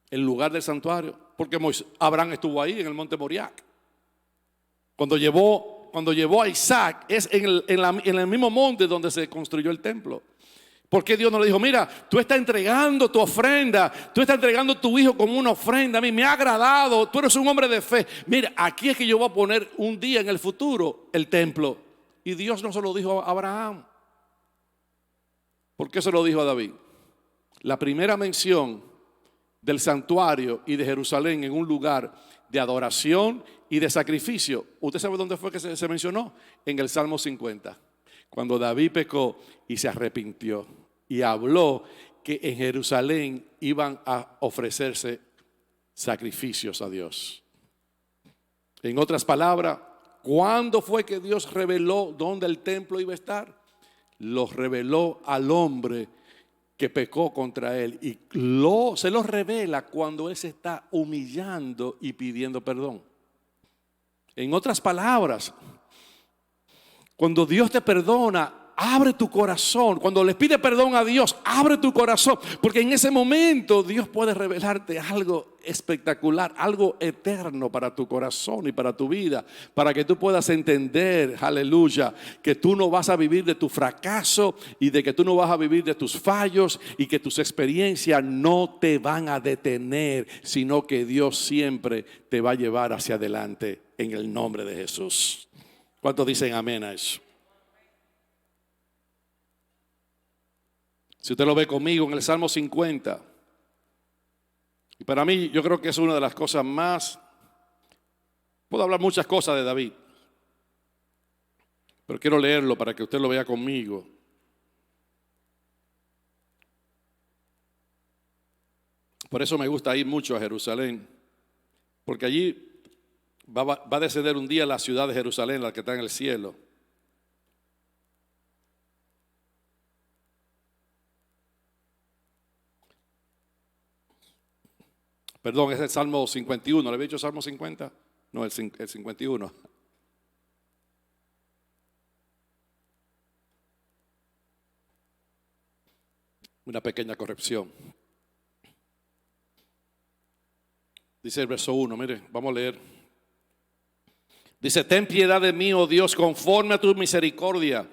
El lugar del santuario. Porque Abraham estuvo ahí en el monte Moriac. Cuando llevó a Isaac, es en el mismo monte donde se construyó el templo. ¿Por qué Dios no le dijo, mira, tú estás entregando tu ofrenda, tú estás entregando tu hijo como una ofrenda, a mí me ha agradado, tú eres un hombre de fe. Mira, aquí es que yo voy a poner un día en el futuro el templo. Y Dios no se lo dijo a Abraham. ¿Por qué se lo dijo a David? La primera mención del santuario y de Jerusalén en un lugar de adoración y de sacrificio. ¿Usted sabe dónde fue que se mencionó? En el Salmo 50. Cuando David pecó y se arrepintió y habló que en Jerusalén iban a ofrecerse sacrificios a Dios. En otras palabras, ¿cuándo fue que Dios reveló dónde el templo iba a estar? Lo reveló al hombre que pecó contra él, y se lo revela cuando él se está humillando y pidiendo perdón. En otras palabras, cuando Dios te perdona, abre tu corazón. Cuando le pide perdón a Dios, abre tu corazón, porque en ese momento Dios puede revelarte algo espectacular, algo eterno para tu corazón y para tu vida, para que tú puedas entender, aleluya, que tú no vas a vivir de tu fracaso y de que tú no vas a vivir de tus fallos y que tus experiencias no te van a detener, sino que Dios siempre te va a llevar hacia adelante en el nombre de Jesús. ¿Cuántos dicen amén a eso? Si usted lo ve conmigo en el Salmo 50, y para mí yo creo que es una de las cosas más, puedo hablar muchas cosas de David, pero quiero leerlo para que usted lo vea conmigo. Por eso me gusta ir mucho a Jerusalén, porque allí va a descender un día la ciudad de Jerusalén, la que está en el cielo. Perdón, es el Salmo 51. ¿Le había dicho Salmo 50? No, el 51. Una pequeña corrección. Dice el verso 1, mire, vamos a leer. Dice, ten piedad de mí, oh Dios, conforme a tu misericordia,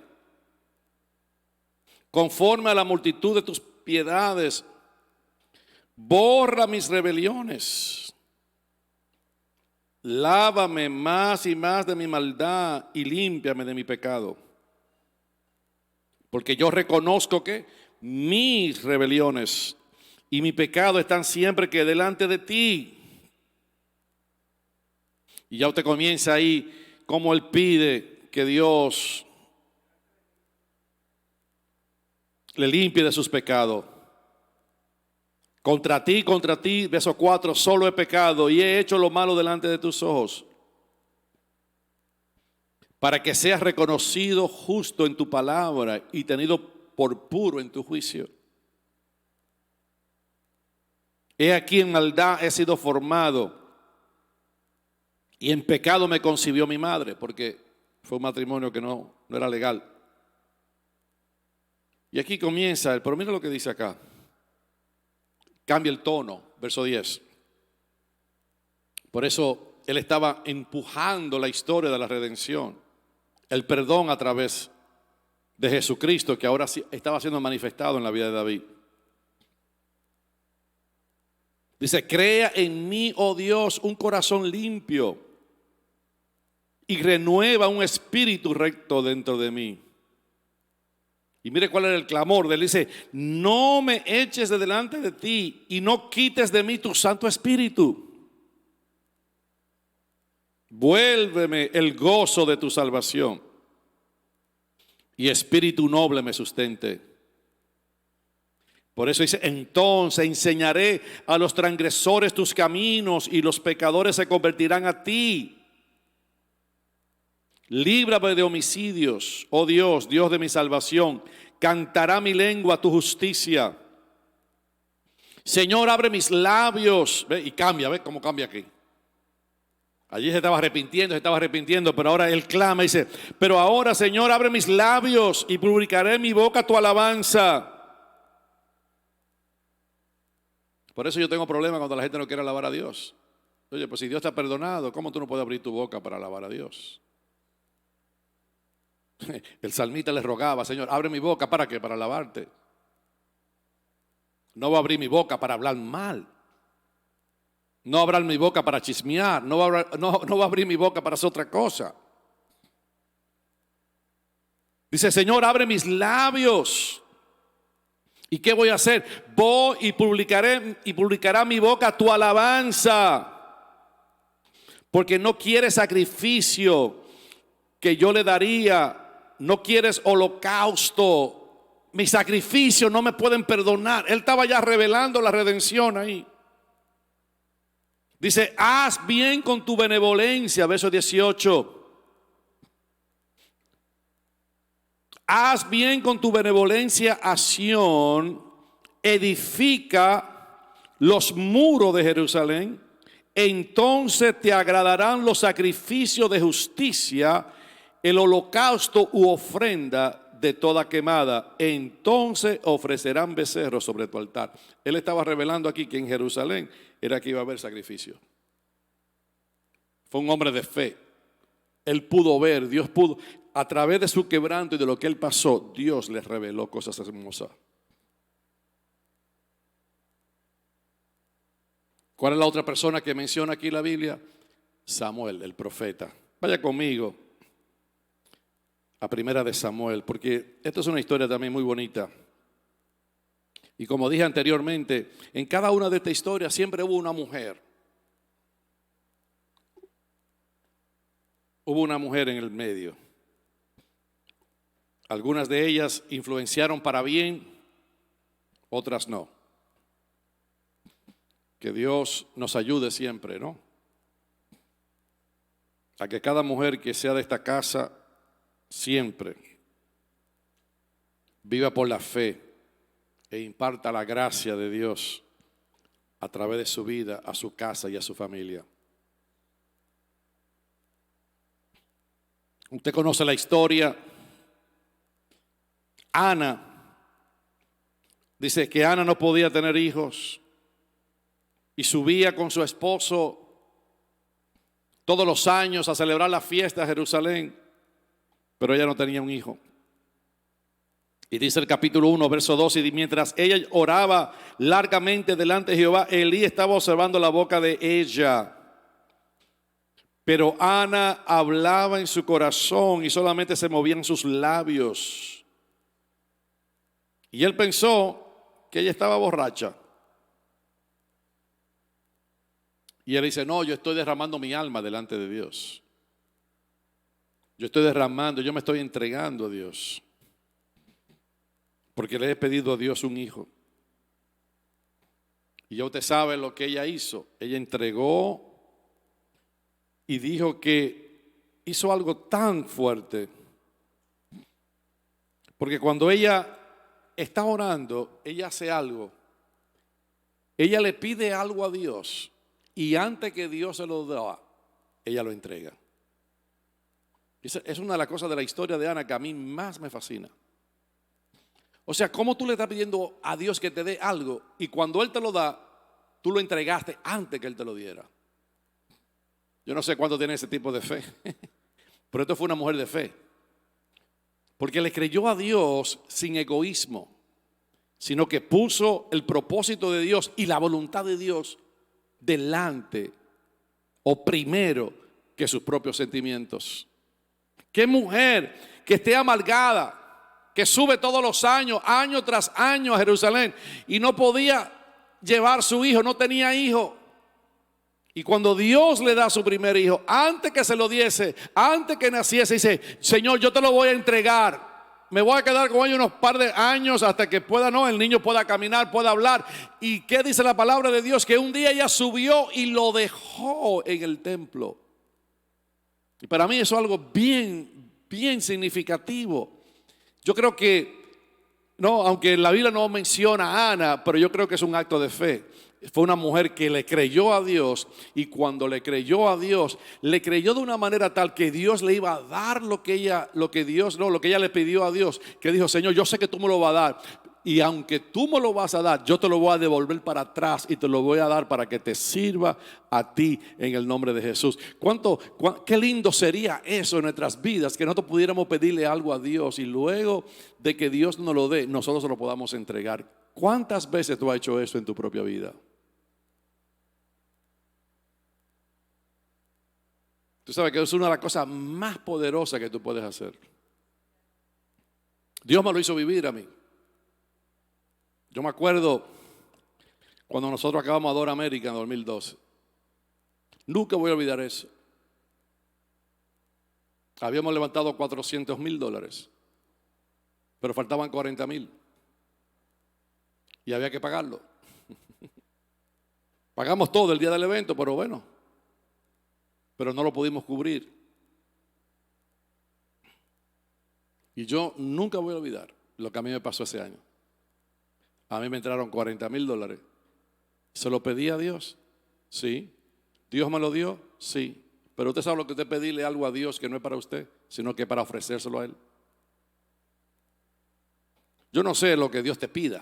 conforme a la multitud de tus piedades. Borra mis rebeliones, lávame más y más de mi maldad y límpiame de mi pecado. Porque yo reconozco que mis rebeliones y mi pecado están siempre que delante de ti. Y ya usted comienza ahí como él pide que Dios le limpie de sus pecados. Contra ti, verso 4, solo he pecado y he hecho lo malo delante de tus ojos, para que seas reconocido justo en tu palabra y tenido por puro en tu juicio. He aquí en maldad he sido formado y en pecado me concibió mi madre, porque fue un matrimonio que no era legal. Y aquí comienza, pero mira lo que dice acá. Cambia el tono, verso 10. Por eso él estaba empujando la historia de la redención, el perdón a través de Jesucristo, que ahora estaba siendo manifestado en la vida de David. Dice, crea en mí, oh Dios, un corazón limpio y renueva un espíritu recto dentro de mí. Y mire cuál era el clamor de él. Dice, no me eches de delante de ti y no quites de mí tu Santo Espíritu. Vuélveme el gozo de tu salvación y espíritu noble me sustente. Por eso dice, entonces enseñaré a los transgresores tus caminos y los pecadores se convertirán a ti. Líbrame de homicidios, oh Dios, Dios de mi salvación. Cantará mi lengua tu justicia. Señor, abre mis labios. Ve, y cambia, ve cómo cambia aquí. Allí se estaba arrepintiendo, pero ahora él clama y dice, pero ahora, Señor, abre mis labios y publicaré en mi boca tu alabanza. Por eso yo tengo problemas cuando la gente no quiere alabar a Dios. Oye, pues si Dios te ha perdonado, ¿cómo tú no puedes abrir tu boca para alabar a Dios? El salmista le rogaba, Señor, abre mi boca, ¿para qué? Para alabarte. No va a abrir mi boca para hablar mal. No va a abrir mi boca para chismear. No va a abrir mi boca para hacer otra cosa. Dice, Señor, abre mis labios. ¿Y qué voy a hacer? Voy y publicará mi boca tu alabanza. Porque no quieres sacrificio que yo le daría. No quieres holocausto. mi sacrificio no me pueden perdonar. Él estaba ya revelando la redención ahí. Dice, haz bien con tu benevolencia, verso 18. Haz bien con tu benevolencia a Sión, edifica los muros de Jerusalén, entonces te agradarán los sacrificios de justicia, el holocausto u ofrenda de toda quemada, entonces ofrecerán becerros sobre tu altar. Él estaba revelando aquí que en Jerusalén era que iba a haber sacrificio. Fue un hombre de fe. Él pudo ver, Dios pudo, a través de su quebranto y de lo que él pasó, Dios les reveló cosas hermosas. ¿Cuál es la otra persona que menciona aquí la Biblia? Samuel, el profeta. Vaya conmigo a primera de Samuel, porque esto es una historia también muy bonita. Y como dije anteriormente, en cada una de estas historias siempre hubo una mujer. Hubo una mujer en el medio. Algunas de ellas influenciaron para bien, otras no. Que Dios nos ayude siempre, ¿no? A que cada mujer que sea de esta casa siempre viva por la fe e imparta la gracia de Dios a través de su vida, a su casa y a su familia. Usted conoce la historia. Ana, dice que Ana no podía tener hijos y subía con su esposo todos los años a celebrar la fiesta de Jerusalén, pero ella no tenía un hijo. Y dice el capítulo 1, verso 12, y mientras ella oraba largamente delante de Jehová, Elí estaba observando la boca de ella. Pero Ana hablaba en su corazón y solamente se movían sus labios. Y él pensó que ella estaba borracha. Y él dice, no, yo estoy derramando mi alma delante de Dios. Yo estoy derramando, yo me estoy entregando a Dios. Porque le he pedido a Dios un hijo. Y ya usted sabe lo que ella hizo. Ella entregó y dijo que hizo algo tan fuerte. Porque cuando ella está orando, ella hace algo. Ella le pide algo a Dios. Y antes que Dios se lo da, ella lo entrega. Es una de las cosas de la historia de Ana que a mí más me fascina. O sea, ¿cómo tú le estás pidiendo a Dios que te dé algo y cuando Él te lo da, tú lo entregaste antes que Él te lo diera? Yo no sé cuánto tiene ese tipo de fe, pero esto fue una mujer de fe. Porque le creyó a Dios sin egoísmo, sino que puso el propósito de Dios y la voluntad de Dios delante o primero que sus propios sentimientos. ¿Qué mujer que esté amargada, que sube todos los años, año tras año a Jerusalén y no podía llevar su hijo, no tenía hijo? Y cuando Dios le da su primer hijo, antes que se lo diese, antes que naciese, dice, Señor, yo te lo voy a entregar. Me voy a quedar con ellos unos par de años hasta que pueda, no, el niño pueda caminar, pueda hablar. ¿Y qué dice la palabra de Dios? Que un día ella subió y lo dejó en el templo. Y para mí eso es algo bien significativo. Yo creo que, no, aunque la Biblia no menciona a Ana, pero yo creo que es un acto de fe. Fue una mujer que le creyó a Dios y cuando le creyó a Dios, le creyó de una manera tal que Dios le iba a dar lo que ella le pidió a Dios, que dijo, Señor, yo sé que tú me lo vas a dar y aunque tú me lo vas a dar, yo te lo voy a devolver para atrás y te lo voy a dar para que te sirva a ti en el nombre de Jesús. Qué lindo sería eso en nuestras vidas, que nosotros pudiéramos pedirle algo a Dios y luego de que Dios nos lo dé, nosotros se lo podamos entregar. ¿Cuántas veces tú has hecho eso en tu propia vida? Tú sabes que es una de las cosas más poderosas que tú puedes hacer. Dios me lo hizo vivir a mí. Yo me acuerdo cuando nosotros acabamos Adora América en 2012. Nunca voy a olvidar eso. Habíamos levantado $400,000, pero faltaban 40,000. y había que pagarlo. Pagamos todo el día del evento, pero bueno, pero no lo pudimos cubrir. Y yo nunca voy a olvidar lo que a mí me pasó ese año. A mí me entraron $40,000. ¿Se lo pedí a Dios? Sí. ¿Dios me lo dio? Sí. Pero usted sabe lo que usted pedirle algo a Dios que no es para usted, sino que es para ofrecérselo a Él. Yo no sé lo que Dios te pida,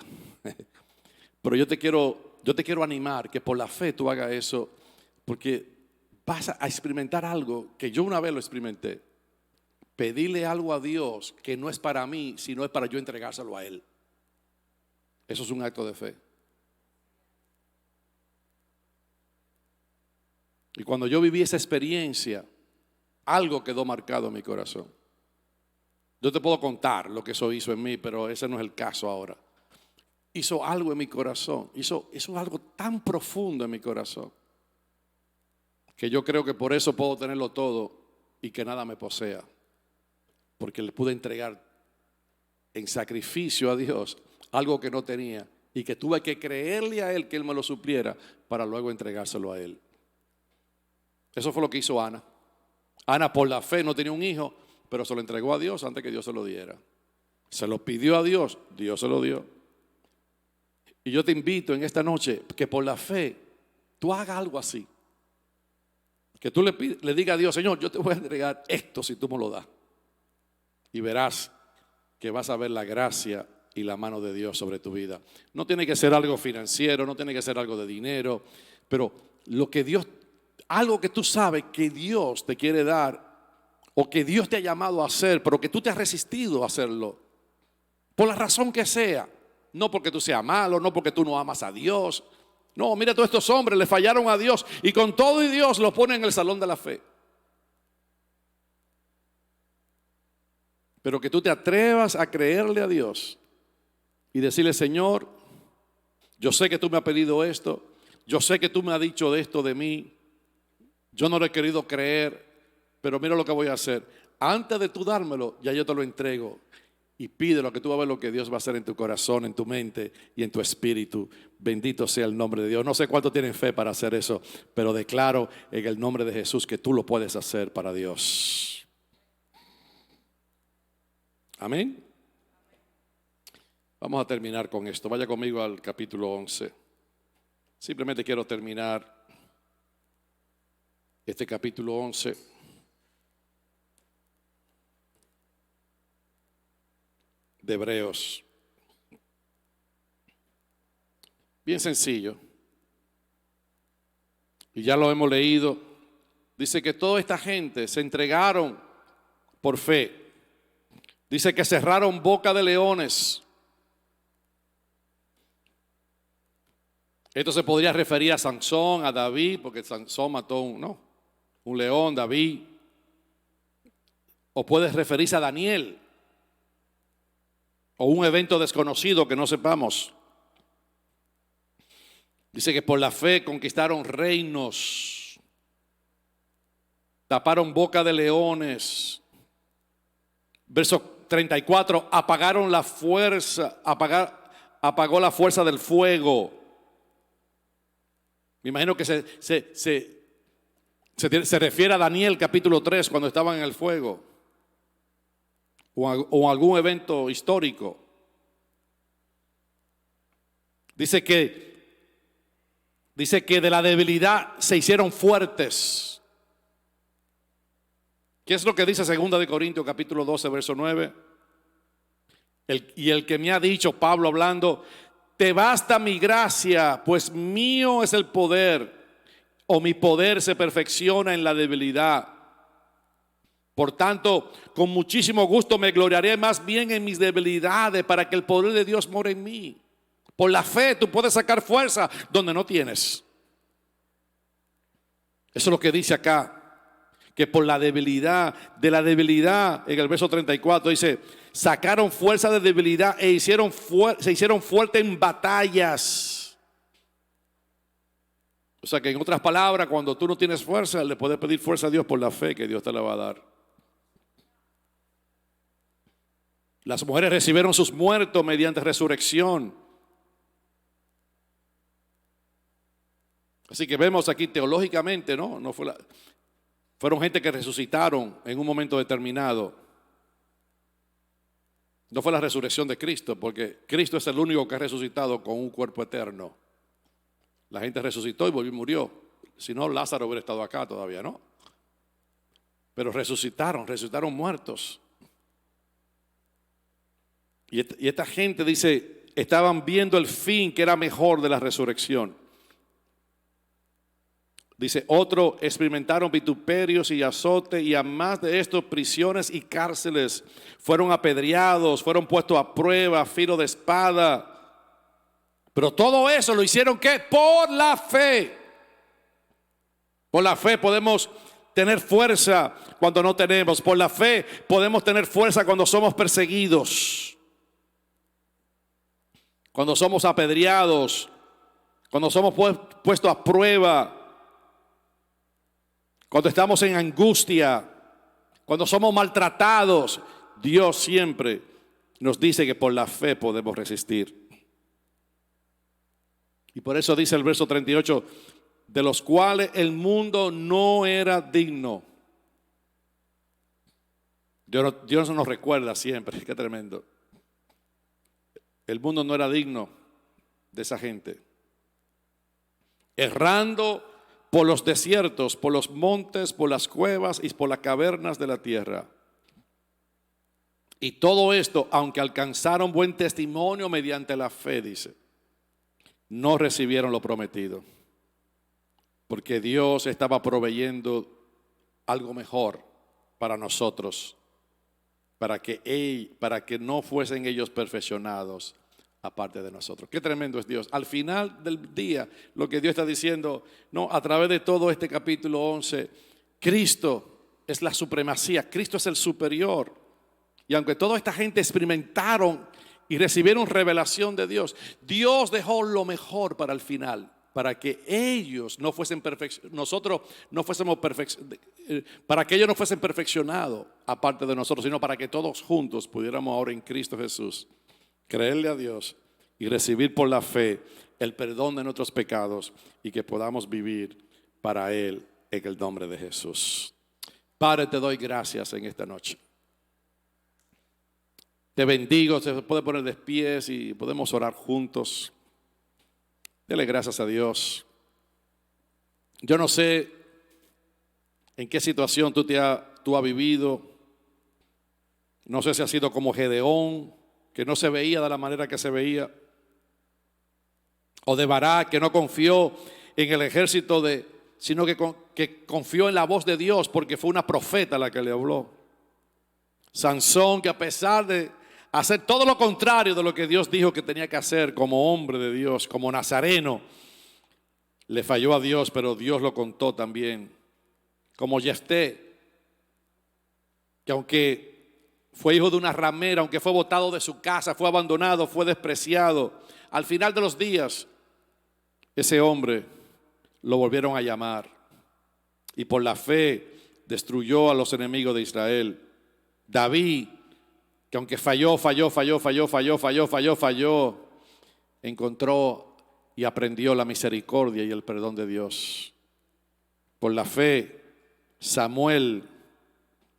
pero yo te quiero animar que por la fe tú hagas eso, porque vas a experimentar algo que yo una vez lo experimenté. Pedirle algo a Dios que no es para mí, sino es para yo entregárselo a Él. Eso es un acto de fe. Y cuando yo viví esa experiencia, algo quedó marcado en mi corazón. Yo te puedo contar lo que eso hizo en mí, pero ese no es el caso ahora. Hizo algo en mi corazón, hizo algo tan profundo en mi corazón, que yo creo que por eso puedo tenerlo todo y que nada me posea. Porque le pude entregar en sacrificio a Dios algo que no tenía y que tuve que creerle a Él que Él me lo supliera para luego entregárselo a Él. Eso fue lo que hizo Ana. Ana por la fe no tenía un hijo, pero se lo entregó a Dios antes que Dios se lo diera. Se lo pidió a Dios, Dios se lo dio. Y yo te invito en esta noche que por la fe tú hagas algo así. Que tú le digas a Dios, Señor, yo te voy a entregar esto si tú me lo das. Y verás que vas a ver la gracia y la mano de Dios sobre tu vida. No tiene que ser algo financiero, no tiene que ser algo de dinero, pero lo que Dios, algo que tú sabes que Dios te quiere dar o que Dios te ha llamado a hacer, pero que tú te has resistido a hacerlo, por la razón que sea. No porque tú seas malo, no porque tú no amas a Dios. No, mira, todos estos hombres le fallaron a Dios y con todo y Dios los ponen en el salón de la fe. Pero que tú te atrevas a creerle a Dios y decirle, Señor, yo sé que tú me has pedido esto, yo sé que tú me has dicho de esto de mí, yo no lo he querido creer, pero mira lo que voy a hacer. Antes de tú dármelo, ya yo te lo entrego. Y pídelo, que tú vas a ver lo que Dios va a hacer en tu corazón, en tu mente y en tu espíritu. Bendito sea el nombre de Dios. No sé cuánto tienen fe para hacer eso, pero declaro en el nombre de Jesús que tú lo puedes hacer para Dios. Amén. Vamos a terminar con esto. Vaya conmigo al capítulo 11. Simplemente quiero terminar este capítulo 11. De Hebreos. Bien sencillo. Y ya lo hemos leído. Dice que toda esta gente se entregaron por fe. Dice que cerraron boca de leones. Esto se podría referir a Sansón, a David, porque Sansón mató un león, David. O puede referirse a Daniel. O un evento desconocido que no sepamos. Dice que por la fe conquistaron reinos, taparon boca de leones. Verso 34, apagaron la fuerza, apagó la fuerza del fuego. Me imagino que se refiere a Daniel capítulo 3 cuando estaban en el fuego. O algún evento histórico. Dice que de la debilidad se hicieron fuertes. ¿Qué es lo que dice 2 de Corintios capítulo 12 verso 9? El que me ha dicho, Pablo hablando, te basta mi gracia, pues mío es el poder, o mi poder se perfecciona en la debilidad. Por tanto, con muchísimo gusto me gloriaré más bien en mis debilidades para que el poder de Dios more en mí. Por la fe tú puedes sacar fuerza donde no tienes. Eso es lo que dice acá. Que por la debilidad, de la debilidad, en el verso 34 dice, sacaron fuerza de debilidad e se hicieron fuertes en batallas. O sea que en otras palabras, cuando tú no tienes fuerza, le puedes pedir fuerza a Dios por la fe que Dios te la va a dar. Las mujeres recibieron sus muertos mediante resurrección. Así que vemos aquí teológicamente, ¿no? Fueron gente que resucitaron en un momento determinado. No fue la resurrección de Cristo, porque Cristo es el único que ha resucitado con un cuerpo eterno. La gente resucitó y volvió y murió. Si no, Lázaro hubiera estado acá todavía, ¿no? Pero resucitaron muertos. Y esta gente dice, estaban viendo el fin que era mejor de la resurrección. Dice, otro experimentaron vituperios y azote, y además de esto, prisiones y cárceles. Fueron apedreados, fueron puestos a prueba, filo de espada. Pero todo eso lo hicieron, ¿qué? Por la fe. Por la fe podemos tener fuerza cuando no tenemos. Por la fe podemos tener fuerza cuando somos perseguidos, cuando somos apedreados, cuando somos puestos a prueba, cuando estamos en angustia, cuando somos maltratados. Dios siempre nos dice que por la fe podemos resistir. Y por eso dice el verso 38, de los cuales el mundo no era digno. Dios nos recuerda siempre, qué tremendo. El mundo no era digno de esa gente. Errando por los desiertos, por los montes, por las cuevas y por las cavernas de la tierra. Y todo esto, aunque alcanzaron buen testimonio mediante la fe, dice, no recibieron lo prometido. Porque Dios estaba proveyendo algo mejor para nosotros, para que no fuesen ellos perfeccionados aparte de nosotros. Qué tremendo es Dios. Al final del día, lo que Dios está diciendo, no, a través de todo este capítulo 11, Cristo es la supremacía, Cristo es el superior. Y aunque toda esta gente experimentaron y recibieron revelación de Dios, Dios dejó lo mejor para el final, para que ellos no fuesen nosotros no fuésemos para que ellos no fuesen perfeccionados aparte de nosotros, sino para que todos juntos pudiéramos ahora en Cristo Jesús creerle a Dios y recibir por la fe el perdón de nuestros pecados y que podamos vivir para Él en el nombre de Jesús. Padre, te doy gracias en esta noche. Te bendigo, se puede poner de pies y podemos orar juntos. Dele gracias a Dios. Yo no sé en qué situación tú has vivido. No sé si ha sido como Gedeón, que no se veía de la manera que se veía. O de Barak, que no confió en el ejército sino que confió en la voz de Dios porque fue una profeta la que le habló. Sansón, que a pesar de hacer todo lo contrario de lo que Dios dijo que tenía que hacer como hombre de Dios, como nazareno, le falló a Dios, pero Dios lo contó también. Como Jefté, que aunque fue hijo de una ramera, aunque fue botado de su casa, fue abandonado, fue despreciado, al final de los días, ese hombre lo volvieron a llamar y por la fe destruyó a los enemigos de Israel. David, que aunque falló, encontró y aprendió la misericordia y el perdón de Dios. Por la fe, Samuel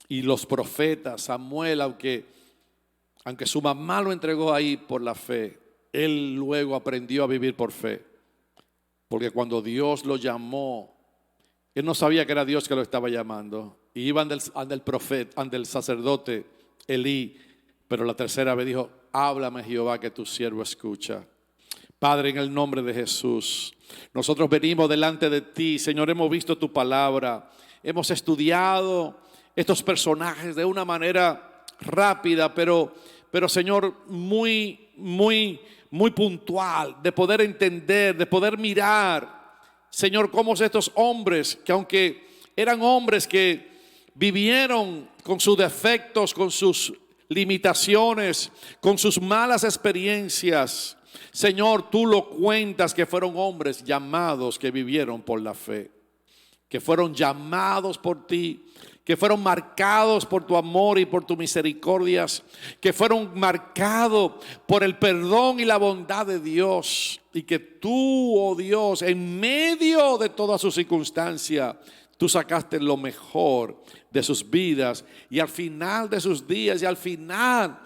y los profetas, Samuel, aunque su mamá lo entregó ahí por la fe, él luego aprendió a vivir por fe. Porque cuando Dios lo llamó, él no sabía que era Dios que lo estaba llamando. Y iba ante el profeta, ante el sacerdote Elí, pero la tercera vez dijo: háblame, Jehová, que tu siervo escucha. Padre, en el nombre de Jesús, nosotros venimos delante de ti, Señor, hemos visto tu palabra, hemos estudiado estos personajes de una manera rápida, pero Señor, muy puntual, de poder entender, de poder mirar, Señor, cómo estos hombres, que aunque eran hombres que vivieron con sus defectos, con sus limitaciones, con sus malas experiencias, Señor, tú lo cuentas que fueron hombres llamados que vivieron por la fe. que fueron llamados por ti, que fueron marcados por tu amor y por tus misericordias, que fueron marcados por el perdón y la bondad de Dios, y que tú, oh Dios, en medio de toda su circunstancia, tú sacaste lo mejor de sus vidas, y al final de sus días y al final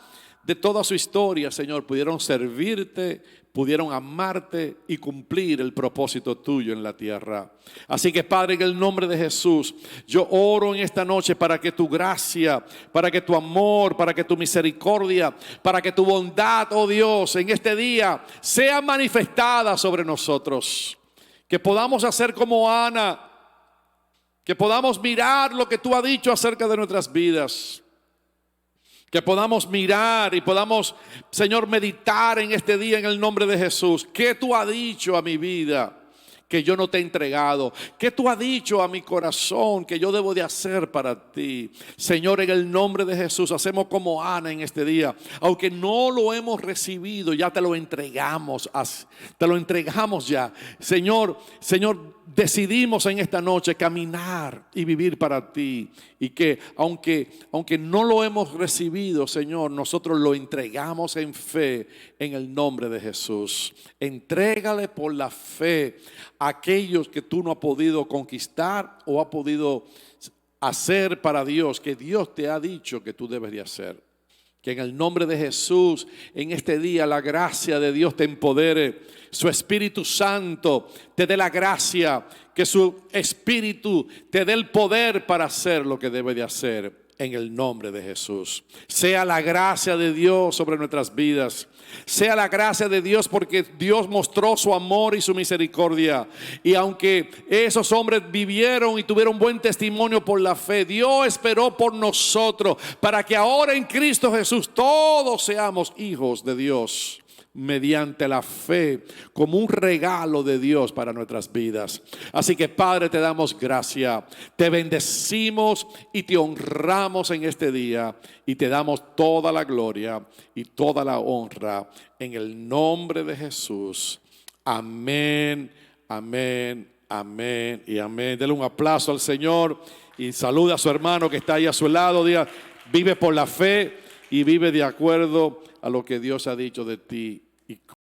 de toda su historia, Señor, pudieron servirte, pudieron amarte y cumplir el propósito tuyo en la tierra. Así que, Padre, en el nombre de Jesús, yo oro en esta noche para que tu gracia, para que tu amor, para que tu misericordia, para que tu bondad, oh Dios, en este día sea manifestada sobre nosotros. Que podamos hacer como Ana, que podamos mirar lo que tú has dicho acerca de nuestras vidas. Que podamos mirar y podamos, Señor, meditar en este día en el nombre de Jesús. ¿Qué tú has dicho a mi vida que yo no te he entregado? ¿Qué tú has dicho a mi corazón que yo debo de hacer para ti? Señor, en el nombre de Jesús, hacemos como Ana en este día. Aunque no lo hemos recibido, ya te lo entregamos. Te lo entregamos ya. Señor, decidimos en esta noche caminar y vivir para ti. Y que aunque no lo hemos recibido, Señor, nosotros lo entregamos en fe en el nombre de Jesús. Entrégale por la fe a aquellos que tú no has podido conquistar o has podido hacer para Dios, que Dios te ha dicho que tú debes de hacer. Que en el nombre de Jesús, en este día, la gracia de Dios te empodere. Su Espíritu Santo te dé la gracia. Que su Espíritu te dé el poder para hacer lo que debe de hacer. En el nombre de Jesús. Sea la gracia de Dios sobre nuestras vidas. Sea la gracia de Dios porque Dios mostró su amor y su misericordia. Y aunque esos hombres vivieron y tuvieron buen testimonio por la fe, Dios esperó por nosotros para que ahora en Cristo Jesús todos seamos hijos de Dios. Mediante la fe, como un regalo de Dios para nuestras vidas. Así que, Padre, te damos gracias, te bendecimos y te honramos en este día, y te damos toda la gloria y toda la honra en el nombre de Jesús. Amén, amén, amén y amén. Dele un aplauso al Señor y saluda a su hermano que está ahí a su lado. Diga: vive por la fe y vive de acuerdo a lo que Dios ha dicho de ti.